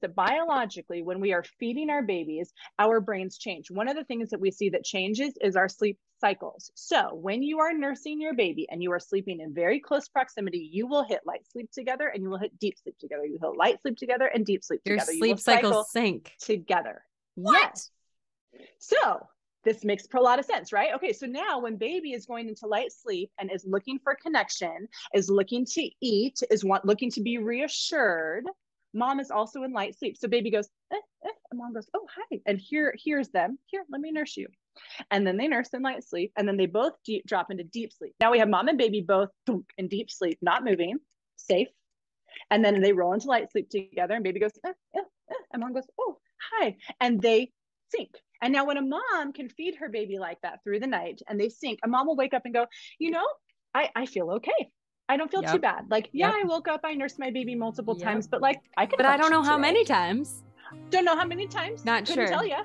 that biologically, when we are feeding our babies, our brains change. One of the things that we see that changes is our sleep cycles. So when you are nursing your baby and you are sleeping in very close proximity, you will hit light sleep together and you will hit deep sleep together. You hit light sleep together and deep sleep Your together. sleep You will cycles sync together. What? Yes. So this makes a lot of sense, right? Okay, so now when baby is going into light sleep and is looking for connection, is looking to eat, looking to be reassured, mom is also in light sleep. So baby goes, and mom goes, oh, hi. And here's them. Here, let me nurse you. And then they nurse in light sleep. And then they both drop into deep sleep. Now we have mom and baby both in deep sleep, not moving, safe. And then they roll into light sleep together. And baby goes, and mom goes, oh, hi. And they sync. And now when a mom can feed her baby like that through the night and they sync, a mom will wake up and go, I feel okay. I don't feel too bad. Like, I woke up, I nursed my baby multiple times, but like I could. But I don't know how many times. Don't know how many times. Not sure. Couldn't tell you.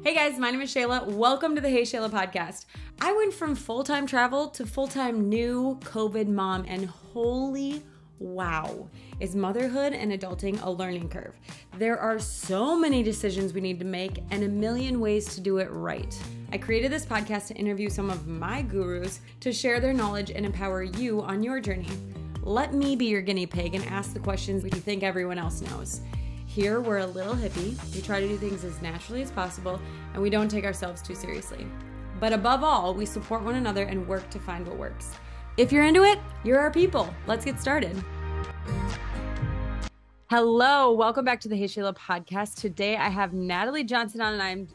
Hey guys, my name is Shayla. Welcome to the Hey Shayla Podcast. I went from full-time travel to full-time new COVID mom, and holy wow, is motherhood and adulting a learning curve. There are so many decisions we need to make and a million ways to do it right. I created this podcast to interview some of my gurus to share their knowledge and empower you on your journey. Let me be your guinea pig and ask the questions you think everyone else knows. Here, we're a little hippie. We try to do things as naturally as possible, and we don't take ourselves too seriously. But above all, we support one another and work to find what works. If you're into it, you're our people. Let's get started. Hello, welcome back to the Hey Shayla Podcast. Today, I have Natalie Johnson on, and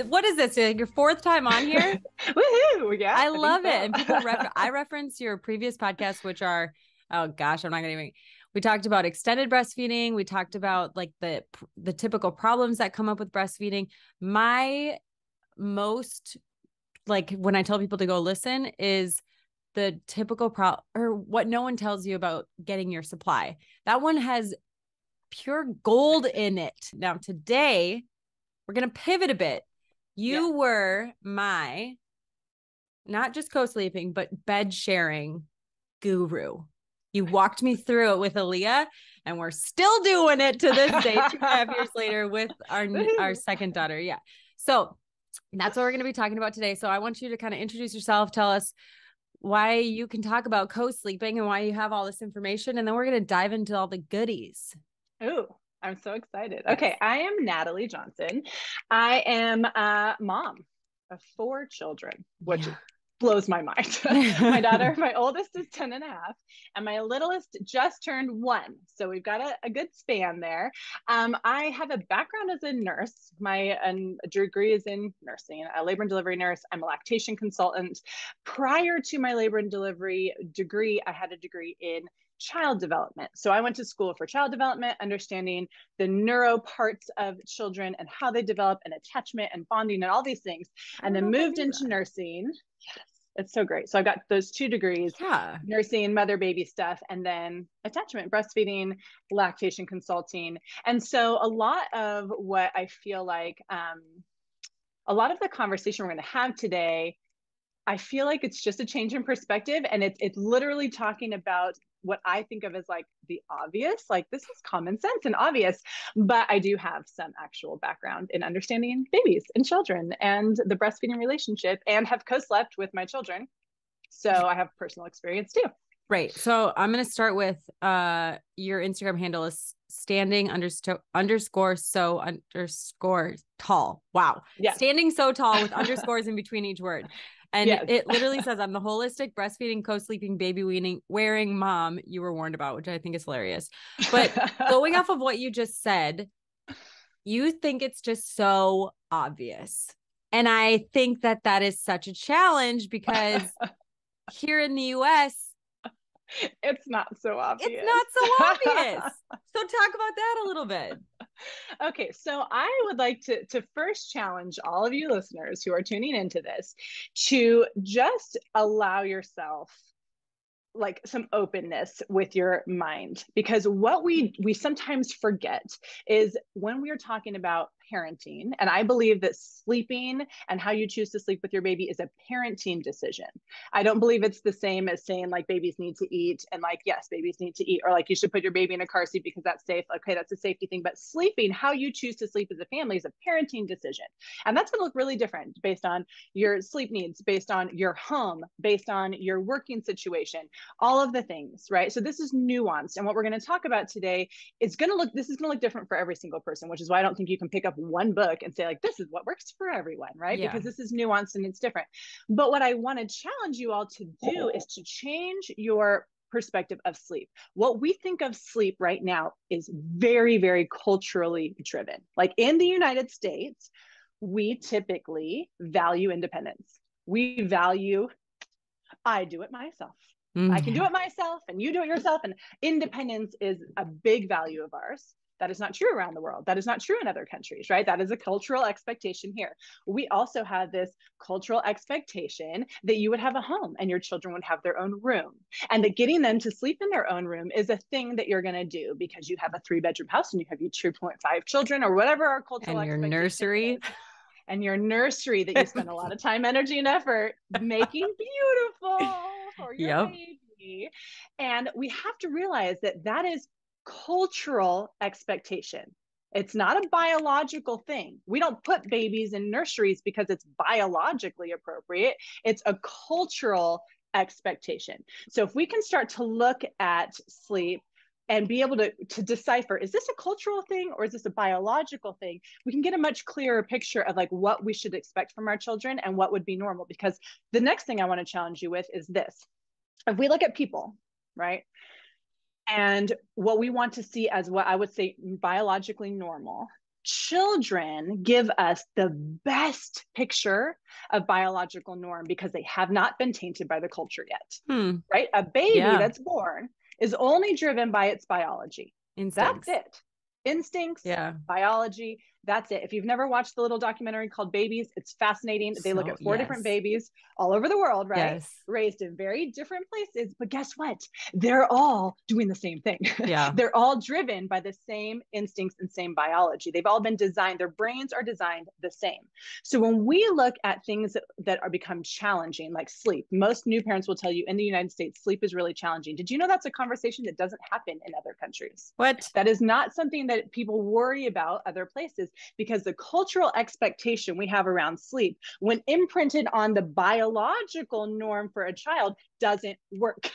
what is this? Your fourth time on here? Woohoo! Yeah, I love it. And people, I reference your previous podcasts, which are, oh gosh, I'm not going to even. We talked about extended breastfeeding. We talked about like the typical problems that come up with breastfeeding. My most, like when I tell people to go listen, is the typical or what no one tells you about getting your supply. That one has pure gold in it. Now today, we're going to pivot a bit. You were my, not just co-sleeping, but bed sharing guru. You walked me through it with Aaliyah, and we're still doing it to this day, 2.5 years later with our second daughter. Yeah. So that's what we're going to be talking about today. So I want you to kind of introduce yourself, tell us why you can talk about co-sleeping and why you have all this information. And then we're going to dive into all the goodies. Oh, I'm so excited. Okay. I am Natalie Johnson. I am a mom of 4 children, which blows my mind. My oldest is 10 and a half, and my littlest just turned 1. So we've got a good span there. I have a background as a nurse. My degree is in nursing, a labor and delivery nurse. I'm a lactation consultant. Prior to my labor and delivery degree, I had a degree in child development. So I went to school for child development, understanding the neuro parts of children and how they develop and attachment and bonding and all these things, and then moved into nursing. Yes. It's so great. So I've got those 2 degrees, nursing, mother, baby stuff, and then attachment, breastfeeding, lactation consulting. And so a lot of what I feel like, a lot of the conversation we're going to have today, I feel like it's just a change in perspective. And it's literally talking about what I think of as like the obvious, like this is common sense and obvious, but I do have some actual background in understanding babies and children and the breastfeeding relationship, and have co-slept with my children. So I have personal experience too. Right. So I'm going to start with your Instagram handle is standing underscore tall. Wow. Yeah. Standing so tall with underscores in between each word. And it literally says, I'm the holistic breastfeeding, co-sleeping, baby wearing mom you were warned about, which I think is hilarious. But going off of what you just said, you think it's just so obvious. And I think that is such a challenge because here in the US, it's not so obvious. It's not so obvious. So talk about that a little bit. Okay, so I would like to first challenge all of you listeners who are tuning into this to just allow yourself like some openness with your mind, because what we sometimes forget is when we are talking about parenting, and I believe that sleeping and how you choose to sleep with your baby is a parenting decision. I don't believe it's the same as saying like babies need to eat, and like, yes, babies need to eat, or like you should put your baby in a car seat because that's safe. Okay, that's a safety thing. But sleeping, how you choose to sleep as a family, is a parenting decision. And that's going to look really different based on your sleep needs, based on your home, based on your working situation, all of the things, right? So this is nuanced. And what we're going to talk about today is going to look, this is going to look different for every single person, which is why I don't think you can pick up one book and say like, this is what works for everyone, right? Yeah. Because this is nuanced and it's different. But what I want to challenge you all to do is to change your perspective of sleep. What we think of sleep right now is very, very culturally driven. Like in the United States, we typically value independence. We value, I do it myself. I can do it myself and you do it yourself. And independence is a big value of ours. That is not true around the world. That is not true in other countries, right? That is a cultural expectation here. We also have this cultural expectation that you would have a home and your children would have their own room, and that getting them to sleep in their own room is a thing that you're going to do because you have a 3-bedroom house and you have your 2.5 children or whatever our cultural and your expectation nursery. is. And your nursery that you spend a lot of time, energy, and effort making beautiful for your baby. And we have to realize that that is cultural expectation. It's not a biological thing. We don't put babies in nurseries because it's biologically appropriate. It's a cultural expectation. So if we can start to look at sleep and be able to decipher, is this a cultural thing or is this a biological thing? We can get a much clearer picture of like what we should expect from our children and what would be normal. Because the next thing I want to challenge you with is this. If we look at people, right? And what we want to see as what I would say biologically normal, children give us the best picture of biological norm because they have not been tainted by the culture yet, right? A baby that's born is only driven by its biology. Instincts. That's it. Instincts, biology, that's it. If you've never watched the little documentary called Babies, it's fascinating. They look at 4 different babies all over the world, right? Yes. Raised in very different places, but guess what? They're all doing the same thing. Yeah. They're all driven by the same instincts and same biology. They've all been designed, their brains are designed the same. So when we look at things that are become challenging, like sleep, most new parents will tell you in the United States, sleep is really challenging. Did you know that's a conversation that doesn't happen in other countries? What? That is not something that people worry about other places, because the cultural expectation we have around sleep, when imprinted on the biological norm for a child, doesn't work.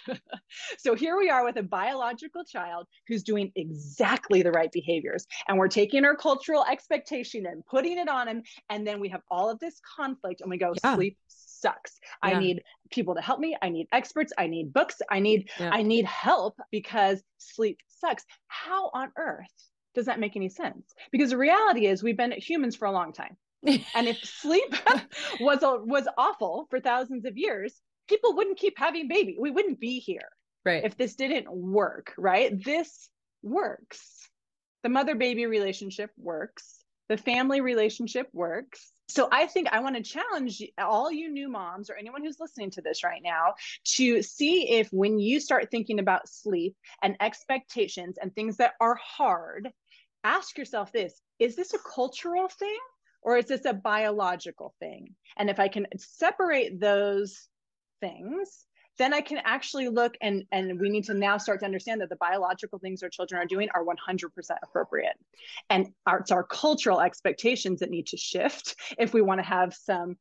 So here we are with a biological child who's doing exactly the right behaviors, and we're taking our cultural expectation and putting it on him, and then we have all of this conflict and we go, sleep sucks. I need people to help me. I need experts. I need books. I need help because sleep sucks. How on earth does that make any sense? Because the reality is we've been humans for a long time. And if sleep was awful for thousands of years, people wouldn't keep having babies. We wouldn't be here if this didn't work, right? This works. The mother-baby relationship works. The family relationship works. So I think I want to challenge all you new moms or anyone who's listening to this right now to see if when you start thinking about sleep and expectations and things that are hard, ask yourself this: is this a cultural thing or is this a biological thing? And if I can separate those things, then I can actually look and we need to now start to understand that the biological things our children are doing are 100% appropriate. And it's our cultural expectations that need to shift if we want to have some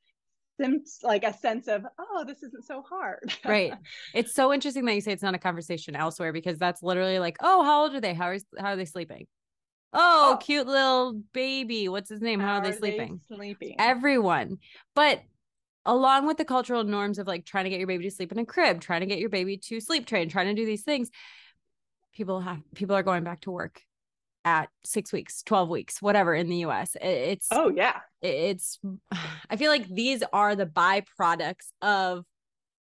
like a sense of, oh, this isn't so hard. Right. It's so interesting that you say it's not a conversation elsewhere, because that's literally like, oh, how old are they? How are they sleeping? Oh, cute little baby. What's his name? How are they sleeping? Everyone. But along with the cultural norms of like trying to get your baby to sleep in a crib, trying to get your baby to sleep train, trying to do these things, people are going back to work at 6 weeks, 12 weeks, whatever in the US. I feel like these are the byproducts of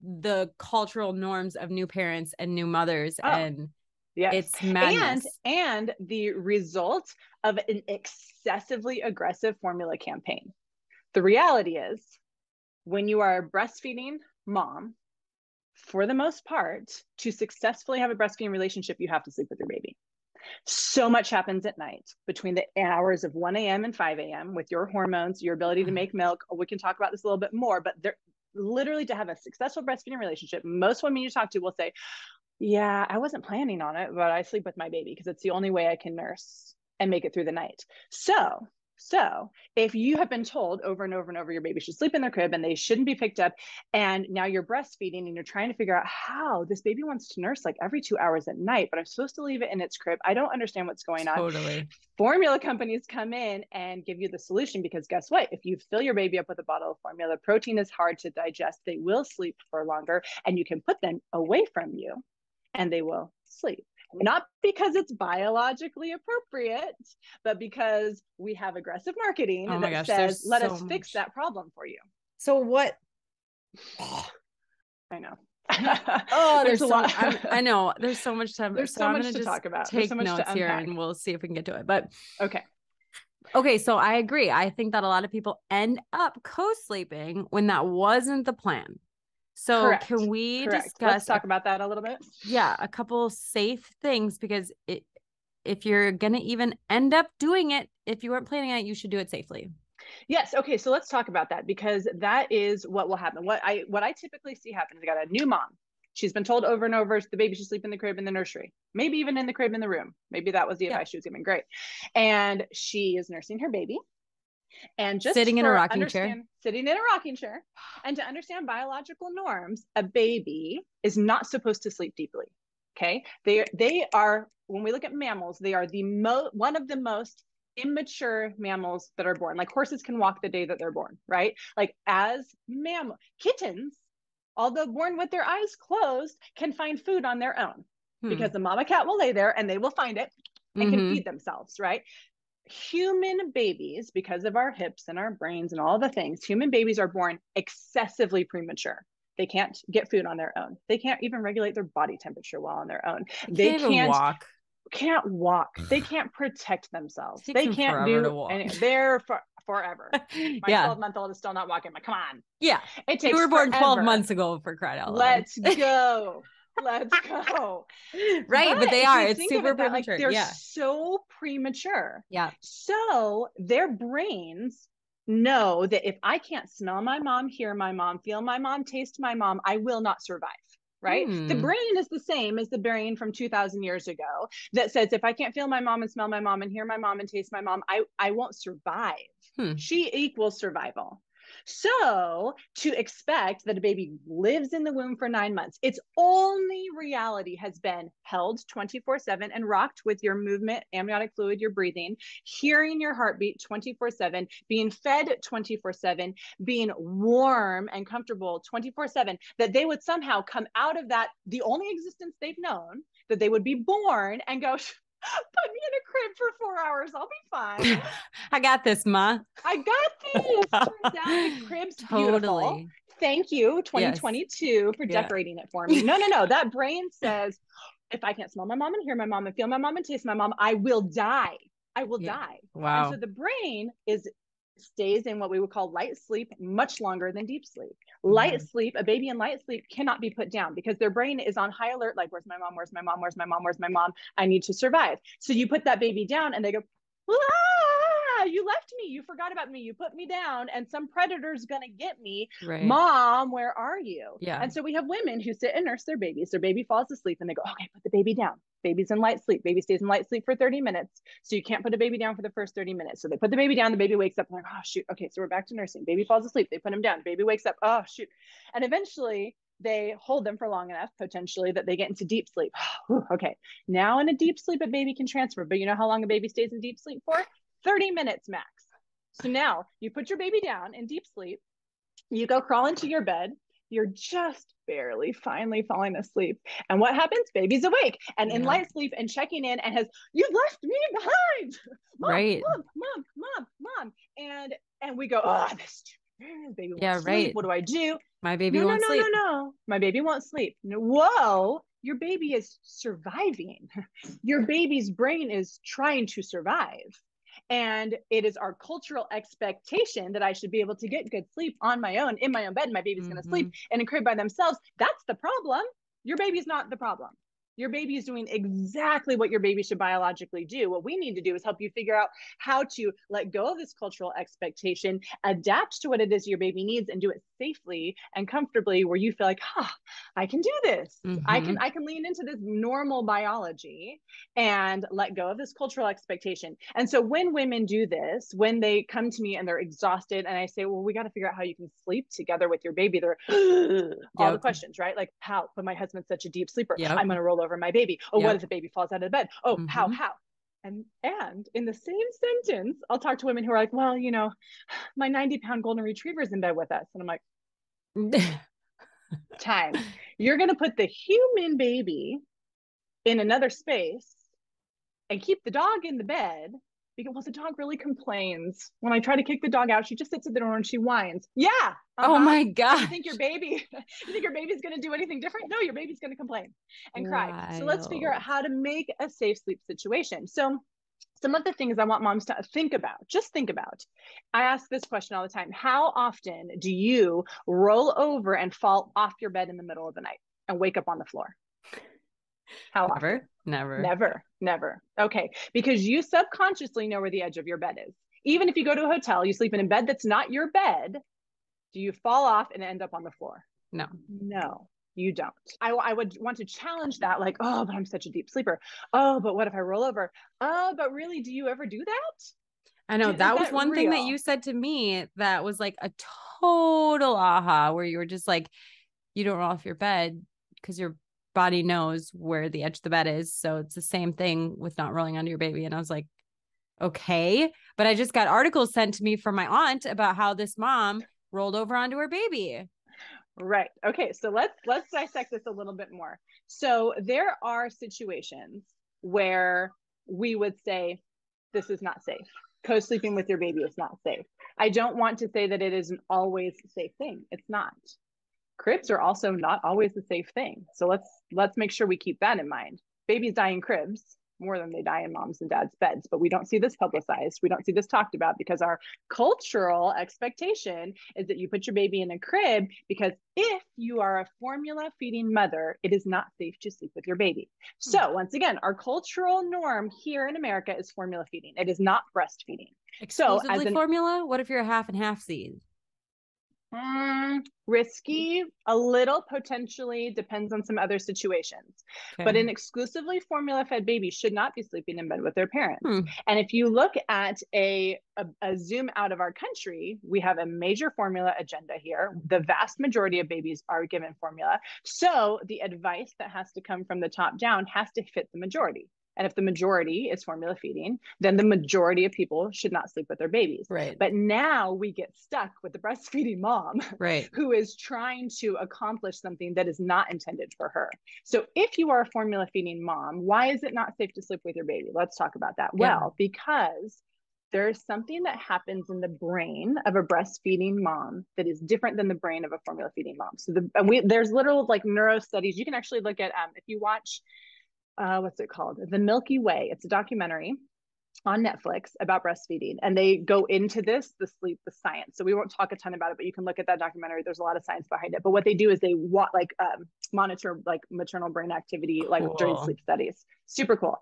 the cultural norms of new parents and new mothers. And it's madness. And the result of an excessively aggressive formula campaign. The reality is, when you are a breastfeeding mom, for the most part, to successfully have a breastfeeding relationship, you have to sleep with your baby. So much happens at night between the hours of 1 a.m. and 5 a.m. with your hormones, your ability to make milk. We can talk about this a little bit more, but literally to have a successful breastfeeding relationship, most women you talk to will say, yeah, I wasn't planning on it, but I sleep with my baby because it's the only way I can nurse and make it through the night. So if you have been told over and over and over, your baby should sleep in their crib and they shouldn't be picked up, and now you're breastfeeding and you're trying to figure out how this baby wants to nurse like every 2 hours at night, but I'm supposed to leave it in its crib. I don't understand what's going on. Totally. Formula companies come in and give you the solution, because guess what? If you fill your baby up with a bottle of formula, protein is hard to digest. They will sleep for longer, and you can put them away from you and they will sleep. Not because it's biologically appropriate, but because we have aggressive marketing that says, let us fix that problem for you. So what? I know. There's a lot. I know there's so much time. There's so much to talk about. Take notes here and we'll see if we can get to it. But okay. So I agree. I think that a lot of people end up co-sleeping when that wasn't the plan. So Correct. Can we discuss? Let's talk about that a little bit. Yeah. A couple safe things, because if you're going to even end up doing it, if you weren't planning on it, you should do it safely. Yes. Okay. So let's talk about that, because that is what will happen. What I typically see happen is I got a new mom. She's been told over and over, the baby should sleep in the crib in the nursery, maybe even in the crib in the room. Maybe that was the advice she was giving. Great. And she is nursing her baby. And just sitting in a rocking chair. And to understand biological norms, a baby is not supposed to sleep deeply. Okay. They are, when we look at mammals, they are one of the most immature mammals that are born. Like horses can walk the day that they're born, right? Like as kittens, although born with their eyes closed, can find food on their own, because the mama cat will lay there and they will find it and can feed themselves, right? Human babies, because of our hips and our brains and all the things, human babies are born excessively premature. They can't get food on their own. They can't even regulate their body temperature well on their own. They can't walk. They can't protect themselves. They can't do anything. They're forever. My 12-month-old is still not walking. Come on. Yeah. It takes You were born forever. 12 months ago, for crying out loud. Let's go. Right. But they are. It's super premature. Like, they're so premature. Yeah. So their brains know that if I can't smell my mom, hear my mom, feel my mom, taste my mom, I will not survive. Right. The brain is the same as the brain from 2000 years ago that says, if I can't feel my mom and smell my mom and hear my mom and taste my mom, I won't survive. She equals survival. So to expect that a baby lives in the womb for 9 months, its only reality has been held 24/7 and rocked with your movement, amniotic fluid, your breathing, hearing your heartbeat 24/7, being fed 24/7, being warm and comfortable 24/7, that they would somehow come out of that, the only existence they've known, that they would be born and go, put me in a crib for 4 hours. I'll be fine. I got this, Ma. I got this. Turns out the crib's beautiful. Thank you, 2022, for decorating it for me. No. That brain says, if I can't smell my mom and hear my mom and feel my mom and taste my mom, I will die. I will die. Wow. And so the brain stays in what we would call light sleep much longer than deep sleep. Light sleep, a baby in light sleep cannot be put down because their brain is on high alert, like, where's my mom? Where's my mom? Where's my mom? Where's my mom? I need to survive. So you put that baby down and they go, you left me. You forgot about me. You put me down and some predator's going to get me. Right. Mom, where are you? Yeah. And so we have women who sit and nurse their babies. Their baby falls asleep and they go, okay, put the baby down. Baby's in light sleep. Baby stays in light sleep for 30 minutes. So you can't put a baby down for the first 30 minutes. So they put the baby down. The baby wakes up and they're like, oh, shoot. Okay, so we're back to nursing. Baby falls asleep. They put him down. Baby wakes up. Oh, shoot. And eventually they hold them for long enough, potentially, that they get into deep sleep. Okay. Now in a deep sleep, a baby can transfer. But you know how long a baby stays in deep sleep for? 30 minutes max. So now you put your baby down in deep sleep. You go crawl into your bed. You're just barely finally falling asleep. And what happens? Baby's awake and in light sleep and checking in and you've left me behind. Mom, right. Mom. And we go, oh, this baby won't sleep. What do I do? My baby won't sleep. No. My baby won't sleep. No, whoa, your baby is surviving. Your baby's brain is trying to survive. And it is our cultural expectation that I should be able to get good sleep on my own, in my own bed. My baby's going to sleep in a crib by themselves. That's the problem. Your baby's not the problem. Your baby is doing exactly what your baby should biologically do. What we need to do is help you figure out how to let go of this cultural expectation, adapt to what it is your baby needs, and do it safely and comfortably, where you feel like, I can do this. I can lean into this normal biology and let go of this cultural expectation. And so when women do this, when they come to me and they're exhausted and I say, well, we got to figure out how you can sleep together with your baby, they're all the questions, right? Like, how? But my husband's such a deep sleeper. I'm going to roll over my baby. Oh, what if the baby falls out of bed? Oh, how? And in the same sentence, I'll talk to women who are like, well, you know, my 90-pound golden retriever is in bed with us. And I'm like, time. You're going to put the human baby in another space and keep the dog in the bed, because, well, the dog really complains. When I try to kick the dog out, she just sits at the door and she whines. Yeah. Oh my God. You think your baby's going to do anything different? No, your baby's going to complain and cry. So let's figure out how to make a safe sleep situation. So some of the things I want moms to think about, I ask this question all the time. How often do you roll over and fall off your bed in the middle of the night and wake up on the floor? How often? Never. Okay. Because you subconsciously know where the edge of your bed is. Even if you go to a hotel, you sleep in a bed that's not your bed, do you fall off and end up on the floor? No, you don't. I would want to challenge that, like, oh, but I'm such a deep sleeper. Oh, but what if I roll over? Oh, but really, do you ever do that? I know that was one thing that you said to me that was like a total aha, where you were just like, you don't roll off your bed because your body knows where the edge of the bed is. So it's the same thing with not rolling onto your baby. And I was like, okay. But I just got articles sent to me from my aunt about how this mom rolled over onto her baby. Right. Okay. So let's dissect this a little bit more. So there are situations where we would say, this is not safe. Co-sleeping with your baby is not safe. I don't want to say that it isn't always a safe thing. It's not. Cribs are also not always a safe thing. So let's make sure we keep that in mind. Babies die in cribs more than they die in moms and dads' beds, but we don't see this publicized. We don't see this talked about because our cultural expectation is that you put your baby in a crib, because if you are a formula feeding mother, it is not safe to sleep with your baby. So once again, our cultural norm here in America is formula feeding. It is not breastfeeding. Exclusively formula? What if you're a half and half seed? Risky, a little, potentially, depends on some other situations. Okay. But an exclusively formula fed baby should not be sleeping in bed with their parents. And if you look at a zoom out of our country, we have a major formula agenda here. The vast majority of babies are given formula. So the advice that has to come from the top down has to fit the majority. And if the majority is formula feeding, then the majority of people should not sleep with their babies. Right. But now we get stuck with the breastfeeding mom, who is trying to accomplish something that is not intended for her. So if you are a formula feeding mom, why is it not safe to sleep with your baby? Let's talk about that. Yeah. Well, because there's something that happens in the brain of a breastfeeding mom that is different than the brain of a formula feeding mom. So there's literal like neuro studies. You can actually look at, if you watch, what's it called? The Milky Way. It's a documentary on Netflix about breastfeeding, and they go into the science. So we won't talk a ton about it, but you can look at that documentary. There's a lot of science behind it. But what they do is they monitor like maternal brain activity, like during sleep studies. Super cool.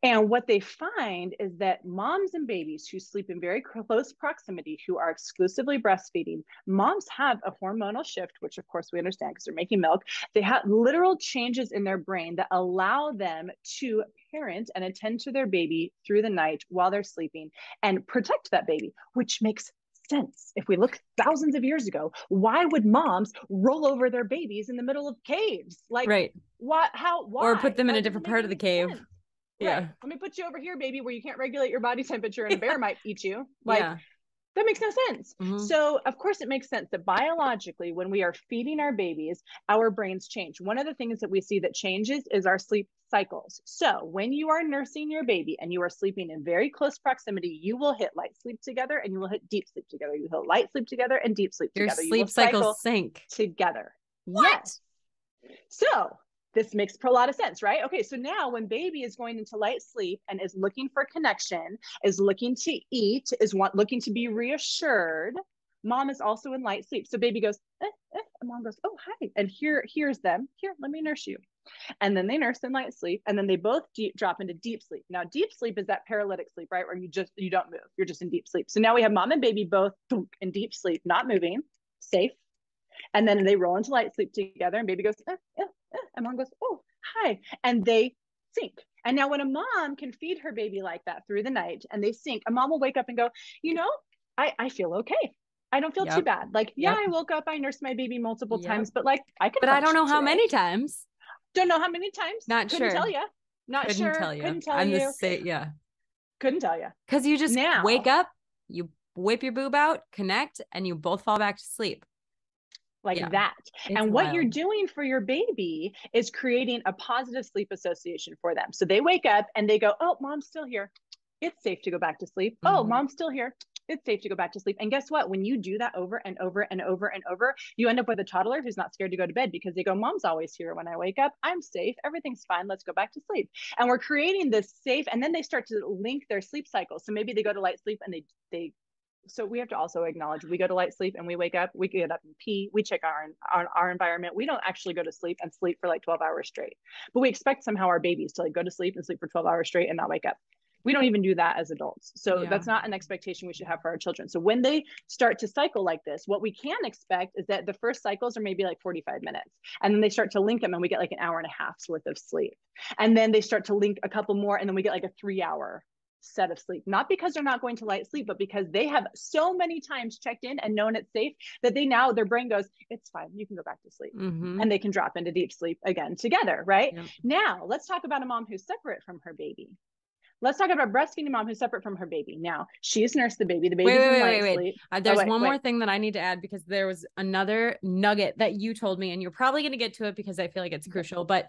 And what they find is that moms and babies who sleep in very close proximity, who are exclusively breastfeeding, moms have a hormonal shift, which of course we understand because they're making milk. They have literal changes in their brain that allow them to parent and attend to their baby through the night while they're sleeping and protect that baby, which makes sense. If we look thousands of years ago, why would moms roll over their babies in the middle of caves? Like, what? How? Why? Or put them in a different part of the cave. Sense. Yeah. Right. Let me put you over here, baby, where you can't regulate your body temperature and a bear might eat you. Like, that makes no sense. So of course it makes sense that biologically, when we are feeding our babies, our brains change. One of the things that we see that changes is our sleep cycles. So when you are nursing your baby and you are sleeping in very close proximity, you will hit light sleep together and you will hit deep sleep together. You hit light sleep together and deep sleep together. Your sleep cycles sync together. What? Yes. So This makes a lot of sense, right? Okay, so now when baby is going into light sleep and is looking for connection, is looking to eat, looking to be reassured, mom is also in light sleep. So baby goes, and mom goes, oh, hi. And here's them. Here, let me nurse you. And then they nurse in light sleep, and then they both drop into deep sleep. Now, deep sleep is that paralytic sleep, right? Where you don't move. You're just in deep sleep. So now we have mom and baby both in deep sleep, not moving, safe. And then they roll into light sleep together, and baby goes, and mom goes, oh, hi. And they sync. And now when a mom can feed her baby like that through the night and they sync, a mom will wake up and go, I feel okay. I don't feel too bad. Like, I woke up, I nursed my baby multiple times, but like I don't know how many times. Don't know how many times. Not Couldn't sure. Tell you. Not Couldn't sure. Tell you. Couldn't tell I'm you. Couldn't tell you. Because you just wake up, you whip your boob out, connect, and you both fall back to sleep. Like that. And what you're doing for your baby is creating a positive sleep association for them. So they wake up and they go, oh, mom's still here. It's safe to go back to sleep. Oh, mom's still here. It's safe to go back to sleep. And guess what? When you do that over and over and over and over, you end up with a toddler who's not scared to go to bed because they go, mom's always here when I wake up. I'm safe. Everything's fine. Let's go back to sleep. And we're creating this safe, and then they start to link their sleep cycle. So maybe they go to light sleep and so we have to also acknowledge we go to light sleep and we wake up, we get up and pee, we check our environment. We don't actually go to sleep and sleep for like 12 hours straight, but we expect somehow our babies to like go to sleep and sleep for 12 hours straight and not wake up. We don't even do that as adults. So that's not an expectation we should have for our children. So when they start to cycle like this, what we can expect is that the first cycles are maybe like 45 minutes. And then they start to link them and we get like an hour and a half's worth of sleep. And then they start to link a couple more and then we get like a 3-hour set of sleep, not because they're not going to light sleep, but because they have so many times checked in and known it's safe that their brain goes, it's fine, you can go back to sleep. And they can drop into deep sleep again together, right? Now let's talk about a mom who's separate from her baby. Let's talk about a breastfeeding mom who's separate from her baby. Now she's nursed the baby. The baby's in light sleep. There's one more thing that I need to add, because there was another nugget that you told me, and you're probably going to get to it because I feel like it's crucial, but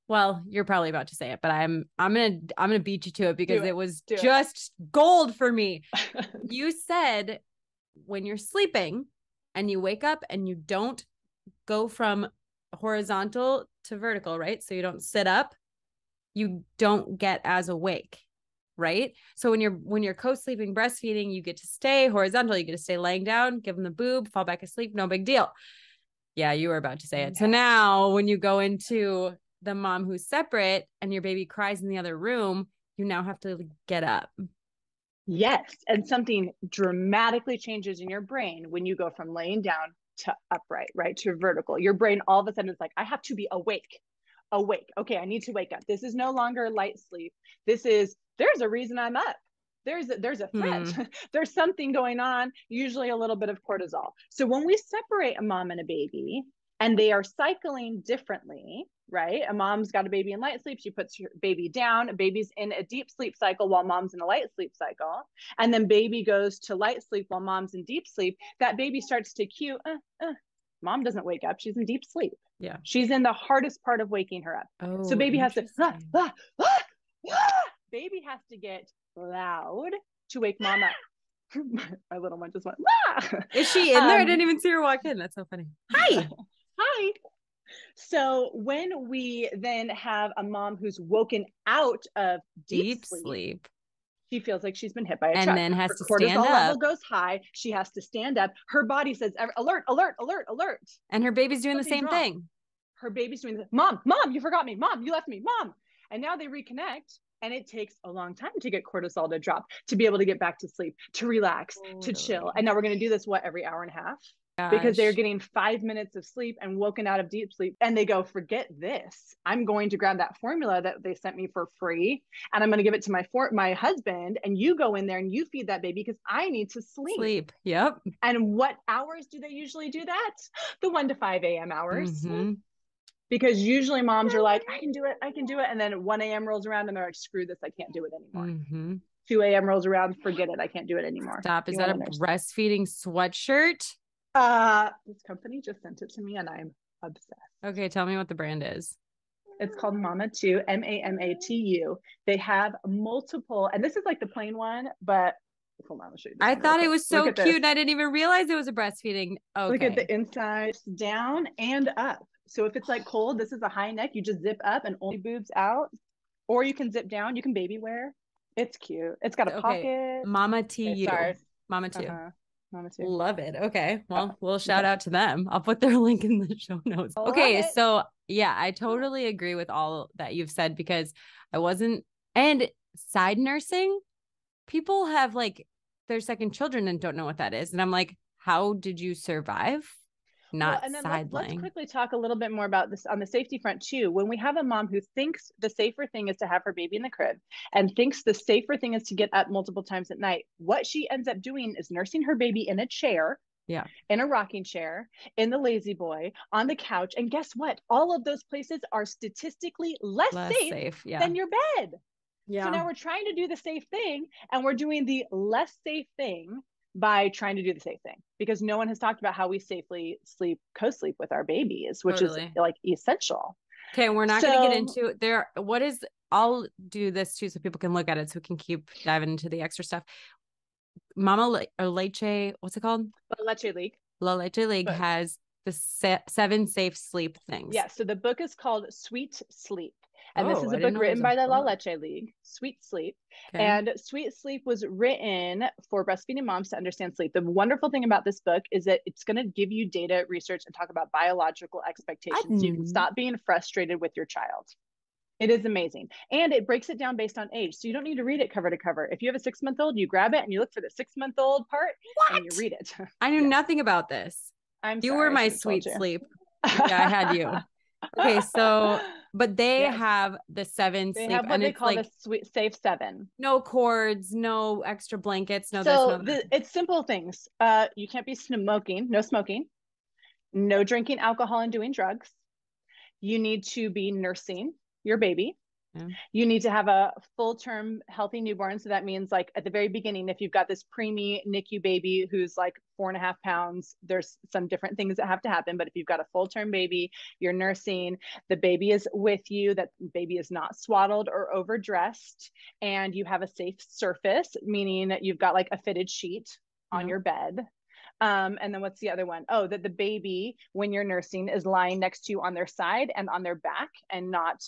well, you're probably about to say it, but I'm going to beat you to it because it was just gold for me. You said when you're sleeping and you wake up and you don't go from horizontal to vertical, right? So you don't sit up, you don't get as awake, right? So when you're co-sleeping breastfeeding, you get to stay horizontal, you get to stay laying down, give them the boob, fall back asleep, no big deal. Yeah, you were about to say it. So now when you go into the mom who's separate and your baby cries in the other room, you now have to get up. Yes. And something dramatically changes in your brain when you go from laying down to upright, right? To vertical. Your brain all of a sudden is like, I have to be awake. Okay, I need to wake up. This is no longer light sleep. There's a reason I'm up. There's a threat. There's something going on, usually a little bit of cortisol. So when we separate a mom and a baby and they are cycling differently, right? A mom's got a baby in light sleep. She puts her baby down. A baby's in a deep sleep cycle while mom's in a light sleep cycle. And then baby goes to light sleep while mom's in deep sleep. That baby starts to cue, mom doesn't wake up. She's in deep sleep. Yeah. She's in the hardest part of waking her up. Oh, so baby has to, baby has to get loud to wake mom up. My little one just went, Is she in there? I didn't even see her walk in. That's so funny. Hi. Hi. So when we then have a mom who's woken out of deep sleep, she feels like she's been hit by a truck. And then has to stand up. Cortisol level up. goes high. She has to stand up. Her body says, alert, alert, alert, alert. And her baby's doing the same thing. Her baby's doing this. Mom, you forgot me. Mom, you left me. Mom. And now they reconnect. And it takes a long time to get cortisol to drop, to be able to get back to sleep, to relax, to chill. And now we're going to do this, every hour and a half? Because they're getting 5 minutes of sleep and woken out of deep sleep. And they go, forget this. I'm going to grab that formula that they sent me for free. And I'm going to give it to my husband. And you go in there and you feed that baby because I need to sleep. Yep. And what hours do they usually do that? The 1 to 5 a.m. hours. Because usually moms are like, I can do it. And then 1 a.m. rolls around and they're like, screw this. I can't do it anymore. 2 a.m. rolls around. Forget it. I can't do it anymore. Stop. Is that a breastfeeding sweatshirt? This company just sent it to me and I'm obsessed. Okay. Tell me what the brand is. It's called MamaTu, MAMATU. They have multiple, and this is like the plain one, but hold on, I'll show you. I thought it was so cute and I didn't even realize it was a breastfeeding. Okay. Look at the inside, down and up. So if it's like cold, this is a high neck, you just zip up and only boobs out, or you can zip down. You can baby wear. It's cute. It's got a pocket. MamaTu. Sorry. MamaTu. MamaTu. Love it. Okay. Well, we'll shout out to them. I'll put their link in the show notes. Okay. So yeah, I totally agree with all that you've said, because and side nursing, people have like their second children and don't know what that is. And I'm like, how did you survive? Not and then sideline. let's quickly talk a little bit more about this on the safety front too. When we have a mom who thinks the safer thing is to have her baby in the crib and thinks the safer thing is to get up multiple times at night, what she ends up doing is nursing her baby in a chair, in a rocking chair, in the lazy boy, on the couch. And guess what? All of those places are statistically less safe than your bed. Yeah. So now we're trying to do the safe thing, and we're doing the less safe thing by trying to do the safe thing, because no one has talked about how we safely co-sleep with our babies, which is like essential. Okay. We're not going to get into there. I'll do this too, so people can look at it, so we can keep diving into the extra stuff. Leche, what's it called? La Leche League has the 7 safe sleep things. Yeah. So the book is called Sweet Sleep. And this is a book written by the La Leche League, Sweet Sleep. Okay. And Sweet Sleep was written for breastfeeding moms to understand sleep. The wonderful thing about this book is that it's going to give you data, research, and talk about biological expectations. So you can stop being frustrated with your child. It is amazing. And it breaks it down based on age. So you don't need to read it cover to cover. If you have a 6-month-old, you grab it and you look for the 6-month-old part and you read it. I knew nothing about this. You were my Sweet Sleep. Yeah, I had you. Okay, so but they have the 7 sleep, have what and they it's call like the Sweet Safe 7. No cords, no extra blankets, no. So it's simple things. You can't be smoking, no drinking alcohol and doing drugs. You need to be nursing your baby. Yeah. You need to have a full-term healthy newborn. So that means like at the very beginning, if you've got this preemie NICU baby who's like 4.5 pounds, there's some different things that have to happen. But if you've got a full-term baby, you're nursing, the baby is with you, that baby is not swaddled or overdressed, and you have a safe surface, meaning that you've got like a fitted sheet on your bed. And then what's the other one? Oh, that the baby, when you're nursing, is lying next to you on their side and on their back and not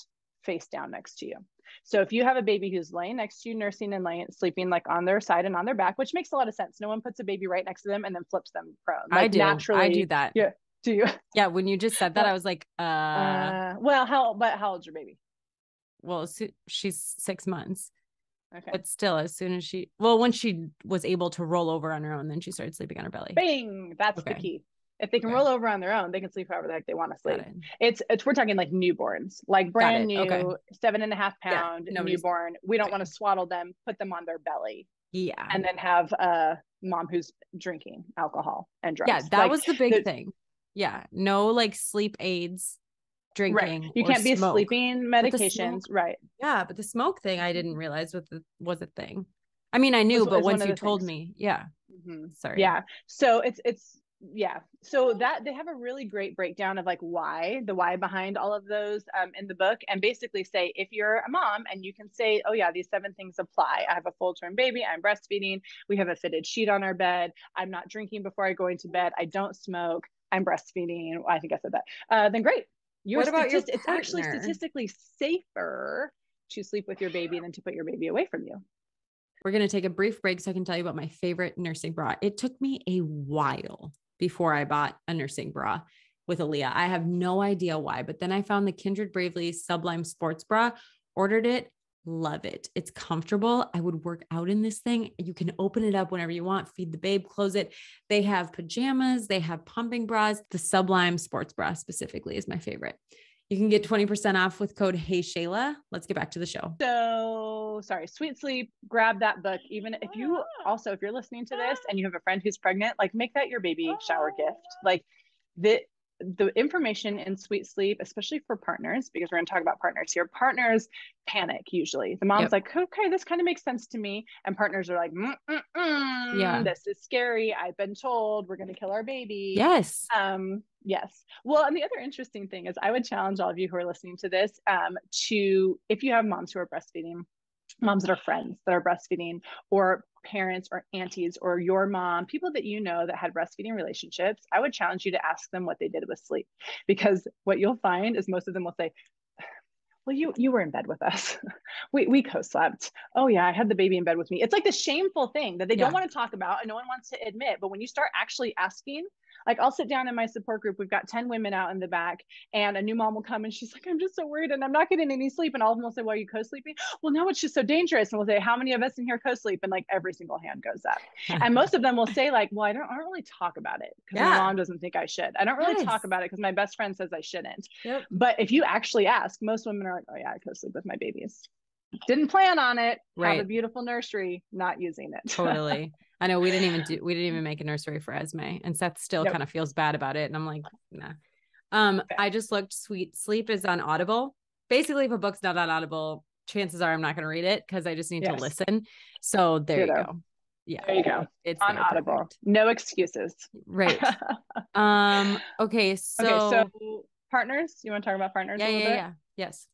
face down next to you. So if you have a baby who's laying next to you, nursing and sleeping like on their side and on their back, which makes a lot of sense. No one puts a baby right next to them and then flips them prone. Like I do that. Yeah. Do you? Yeah. When you just said that, I was like, well, how old's your baby? Well, she's 6 months. Okay. But still, as soon as when she was able to roll over on her own, then she started sleeping on her belly. Bing. That's the key. If they can roll over on their own, they can sleep however the heck they want to sleep. We're talking like newborns, like brand new 7.5 pound newborn. We don't want to swaddle them, put them on their belly. Yeah. And then have a mom who's drinking alcohol and drugs. Yeah. That was the big thing. Yeah. No like sleep aids, drinking. Right. You can't be sleeping medications. Right. Yeah. But the smoke thing, I didn't realize was a thing. I mean, I knew, but once you told me, sorry. Yeah. So so that they have a really great breakdown of like the why behind all of those in the book, and basically say, if you're a mom and you can say, oh yeah, these 7 things apply. I have a full-term baby, I'm breastfeeding, we have a fitted sheet on our bed, I'm not drinking before I go into bed, I don't smoke, I'm breastfeeding, I think I said that, then great. What about your partner? It's actually statistically safer to sleep with your baby than to put your baby away from you. We're going to take a brief break so I can tell you about my favorite nursing bra. It took me a while before I bought a nursing bra with Aaliyah. I have no idea why, but then I found the Kindred Bravely Sublime Sports Bra, ordered it, love it. It's comfortable. I would work out in this thing. You can open it up whenever you want, feed the babe, close it. They have pajamas, they have pumping bras. The Sublime Sports Bra specifically is my favorite. You can get 20% off with code HeyShayla. Let's get back to the show. So sorry, Sweet Sleep, grab that book. Even if if you're listening to this and you have a friend who's pregnant, like make that your baby shower gift. Like the information in Sweet Sleep, especially for partners, because we're going to talk about partners here. Partners panic usually. The mom's like, okay, this kind of makes sense to me. And partners are like, this is scary. I've been told we're going to kill our baby. Yes. Yes. Well, and the other interesting thing is I would challenge all of you who are listening to this to, if you have moms who are breastfeeding, moms that are friends that are breastfeeding, or parents or aunties or your mom, people that you know that had breastfeeding relationships, I would challenge you to ask them what they did with sleep. Because what you'll find is most of them will say, well, you were in bed with us. We co-slept. Oh yeah, I had the baby in bed with me. It's like the shameful thing that they don't want to talk about and no one wants to admit. But when you start actually asking, like I'll sit down in my support group, we've got 10 women out in the back, and a new mom will come and she's like, I'm just so worried and I'm not getting any sleep. And all of them will say, well, are you co-sleeping? Well, no, it's just so dangerous. And we'll say, how many of us in here co-sleep? And like every single hand goes up. And most of them will say like, well, I don't really talk about it because my mom doesn't think I should. I don't really talk about it because my best friend says I shouldn't. But if you actually ask, most women are like, oh yeah, I co-sleep with my babies. Didn't plan on it. Have a beautiful nursery, not using it. Totally. I know we didn't even make a nursery for Esme, and Seth still kind of feels bad about it. And I'm like, nah. I just looked. Sweet Sleep is on Audible. Basically, if a book's not on Audible, chances are I'm not going to read it because I just need to listen. So there you go. Yeah, there you go. It's on Audible. Perfect. No excuses. Right. Okay. So partners. You want to talk about partners a little bit? Yeah. Yes.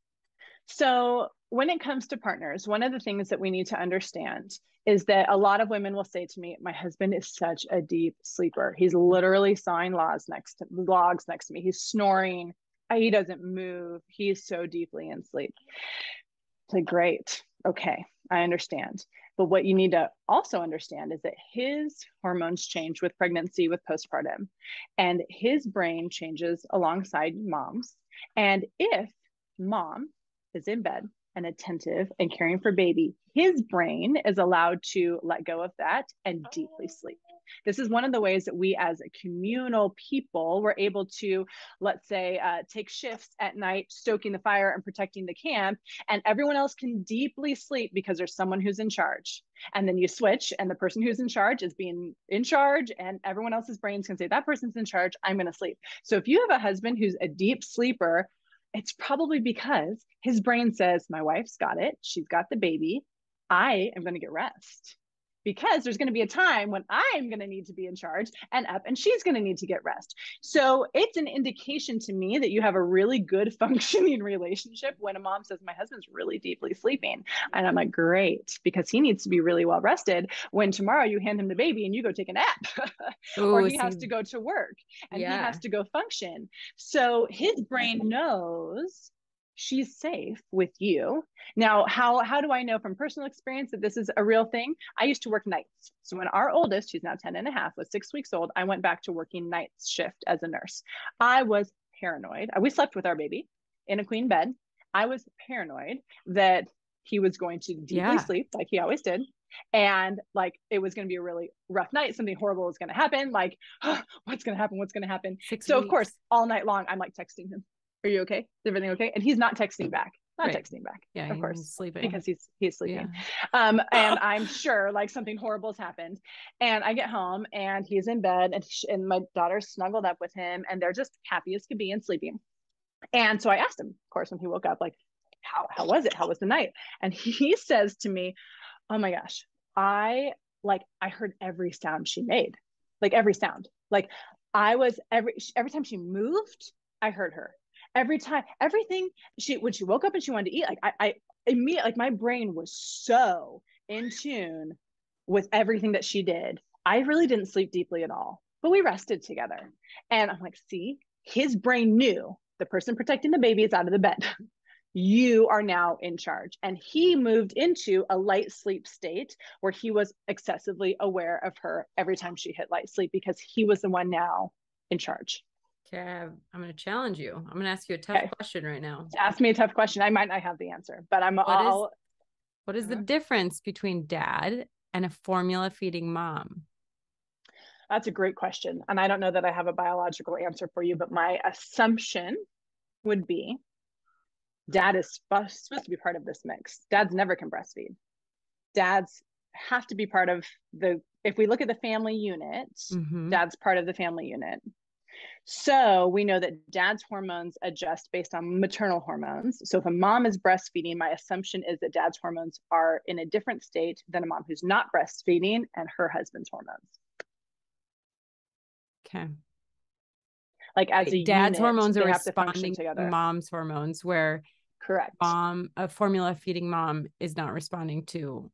So when it comes to partners, one of the things that we need to understand is that a lot of women will say to me, my husband is such a deep sleeper. He's literally sawing logs next to me. He's snoring. He doesn't move. He's so deeply in sleep. It's like, great. Okay, I understand. But what you need to also understand is that his hormones change with pregnancy, with postpartum, and his brain changes alongside mom's. And if mom is in bed and attentive and caring for baby, his brain is allowed to let go of that and deeply sleep. This is one of the ways that we as a communal people were able to, let's say, take shifts at night, stoking the fire and protecting the camp, and everyone else can deeply sleep because there's someone who's in charge. And then you switch and the person who's in charge is being in charge, and everyone else's brains can say, that person's in charge, I'm going to sleep. So if you have a husband who's a deep sleeper, it's probably because his brain says, my wife's got it. She's got the baby. I am going to get rest, because there's going to be a time when I'm going to need to be in charge and up, and she's going to need to get rest. So it's an indication to me that you have a really good functioning relationship when a mom says, my husband's really deeply sleeping. And I'm like, great, because he needs to be really well rested when tomorrow you hand him the baby and you go take a nap. Or he has to go to work and he has to go function. So his brain knows she's safe with you. Now, how do I know from personal experience that this is a real thing? I used to work nights. So when our oldest, who's now 10 and a half, was 6 weeks old, I went back to working night shift as a nurse. I was paranoid. We slept with our baby in a queen bed. I was paranoid that he was going to deeply sleep like he always did. And like, it was going to be a really rough night. Something horrible was going to happen. Like, oh, what's going to happen? What's going to happen? 6 weeks. Of course, all night long, I'm like texting him. Are you okay? Is everything okay? And he's not texting back. Texting back. Yeah, of course, sleeping because he's sleeping. And I'm sure like something horrible's happened. And I get home and he's in bed, and my daughter's snuggled up with him, and they're just happy as could be and sleeping. And so I asked him, of course, when he woke up, like, how was it? How was the night? And he says to me, oh my gosh, I heard every sound she made, like every sound. Like every time she moved, I heard her. Every time, everything when she woke up and she wanted to eat, like I immediately, like my brain was so in tune with everything that she did. I really didn't sleep deeply at all, but we rested together. And I'm like, see, his brain knew the person protecting the baby is out of the bed. You are now in charge. And he moved into a light sleep state where he was excessively aware of her every time she hit light sleep, because he was the one now in charge. Okay, I'm going to challenge you. I'm going to ask you a tough question right now. Ask me a tough question. I might not have the answer, but what is the difference between dad and a formula feeding mom? That's a great question. And I don't know that I have a biological answer for you, but my assumption would be dad is supposed to be part of this mix. Dads never can breastfeed. Dads have to be part of if we look at the family unit, dad's part of the family unit. So we know that dad's hormones adjust based on maternal hormones. So if a mom is breastfeeding, my assumption is that dad's hormones are in a different state than a mom who's not breastfeeding and her husband's hormones. Okay. Like as a dad's unit, hormones are they have to function responding together. to mom's hormones, where Correct. a formula feeding mom is not responding to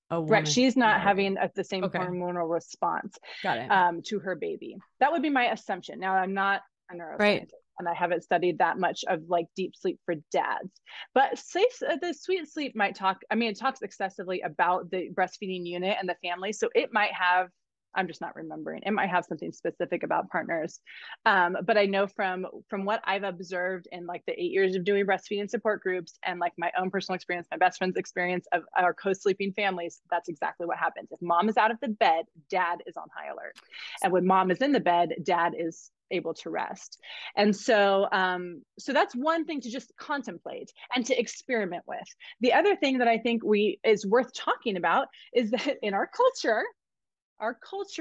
a woman. Right. She's not having the same hormonal response Got it. To her baby. That would be my assumption. Now, I'm not a neuroscientist, right. and I haven't studied that much of like deep sleep for dads, but the sweet sleep might talk. I mean, it talks excessively about the breastfeeding unit and the family. So it might have, I'm just not remembering. It might have something specific about partners. But I know from what I've observed in like the 8 years of doing breastfeeding support groups and like my own personal experience, my best friend's experience of our co-sleeping families, that's exactly what happens. If mom is out of the bed, dad is on high alert. And when mom is in the bed, dad is able to rest. And so that's one thing to just contemplate and to experiment with. The other thing that I think is worth talking about is that in our culture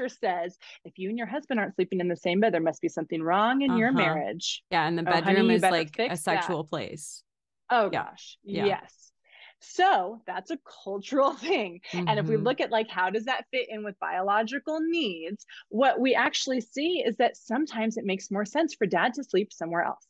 says if you and your husband aren't sleeping in the same bed, there must be something wrong in your marriage. Yeah. And the bedroom is like a sexual place. Oh gosh. Yeah. Yes. So that's a cultural thing. And if we look at like, how does that fit in with biological needs? What we actually see is that sometimes it makes more sense for dad to sleep somewhere else.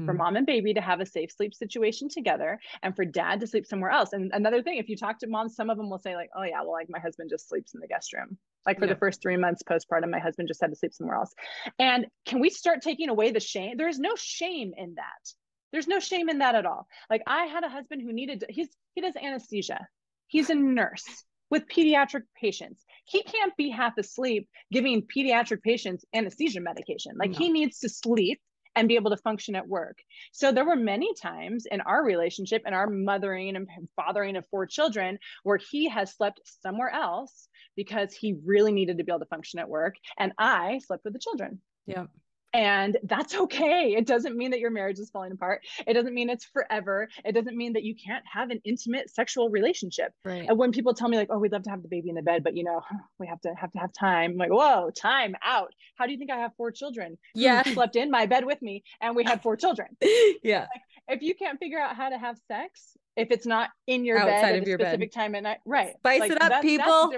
For mom and baby to have a safe sleep situation together, and for dad to sleep somewhere else. And another thing, if you talk to moms, some of them will say like, oh yeah, well, like my husband just sleeps in the guest room. Like for the first 3 months postpartum, my husband just had to sleep somewhere else. And can we start taking away the shame? There's no shame in that. There's no shame in that at all. Like I had a husband who he does anesthesia. He's a nurse with pediatric patients. He can't be half asleep giving pediatric patients anesthesia medication. Like he needs to sleep and be able to function at work. So there were many times in our relationship and our mothering and fathering of 4 children where he has slept somewhere else because he really needed to be able to function at work. And I slept with the children. Yeah. And that's okay. It doesn't mean that your marriage is falling apart. It doesn't mean it's forever. It doesn't mean that you can't have an intimate sexual relationship. Right. And when people tell me like, oh, we'd love to have the baby in the bed, but you know, we have to have time. I'm like, whoa, time out. How do you think I have 4 children? Yeah. Who slept in my bed with me and we had 4 children. Yeah. Like, if you can't figure out how to have sex, if it's not in your outside bed of at a your specific bed. time at night, right. Spice like, it up, people.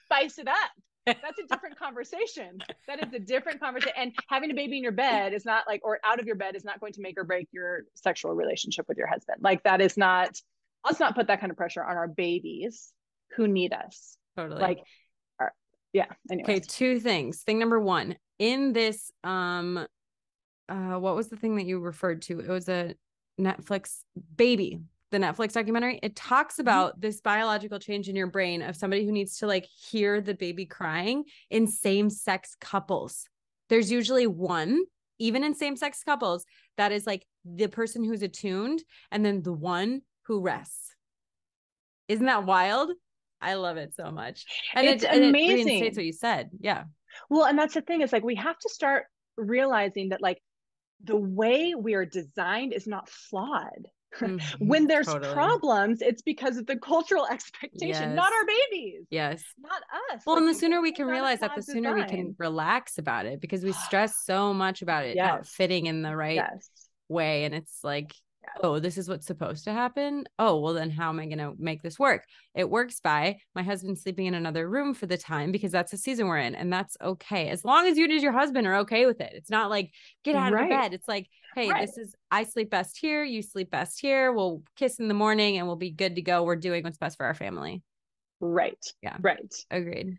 Spice it up. That's a different conversation. That is a different conversation. And having a baby in your bed is not like, or out of your bed is not going to make or break your sexual relationship with your husband. Like that is not, let's not put that kind of pressure on our babies who need us. Totally. Like, yeah. Anyways. Okay. 2 things. Thing number 1 in this, what was the thing that you referred to? It was a Netflix baby. The Netflix documentary, it talks about this biological change in your brain of somebody who needs to like hear the baby crying in same-sex couples. There's usually one, even in same-sex couples, that is like the person who's attuned and then the one who rests. Isn't that wild? I love it so much. And it's amazing. And it reinstates what you said. Yeah. Well, and that's the thing is like, we have to start realizing that like the way we are designed is not flawed. When there's problems, it's because of the cultural expectation, not our babies. Yes. Not us. Well, like, and the sooner we can realize that, the sooner we can relax about it, because we stress so much about it not fitting in the right way. And it's like, oh, this is what's supposed to happen. Oh, well, then how am I going to make this work? It works by my husband sleeping in another room for the time because that's the season we're in. And that's okay. As long as you and your husband are okay with it. It's not like, get out of the bed. It's like, hey, I sleep best here. You sleep best here. We'll kiss in the morning and we'll be good to go. We're doing what's best for our family. Right. Yeah. Right. Agreed.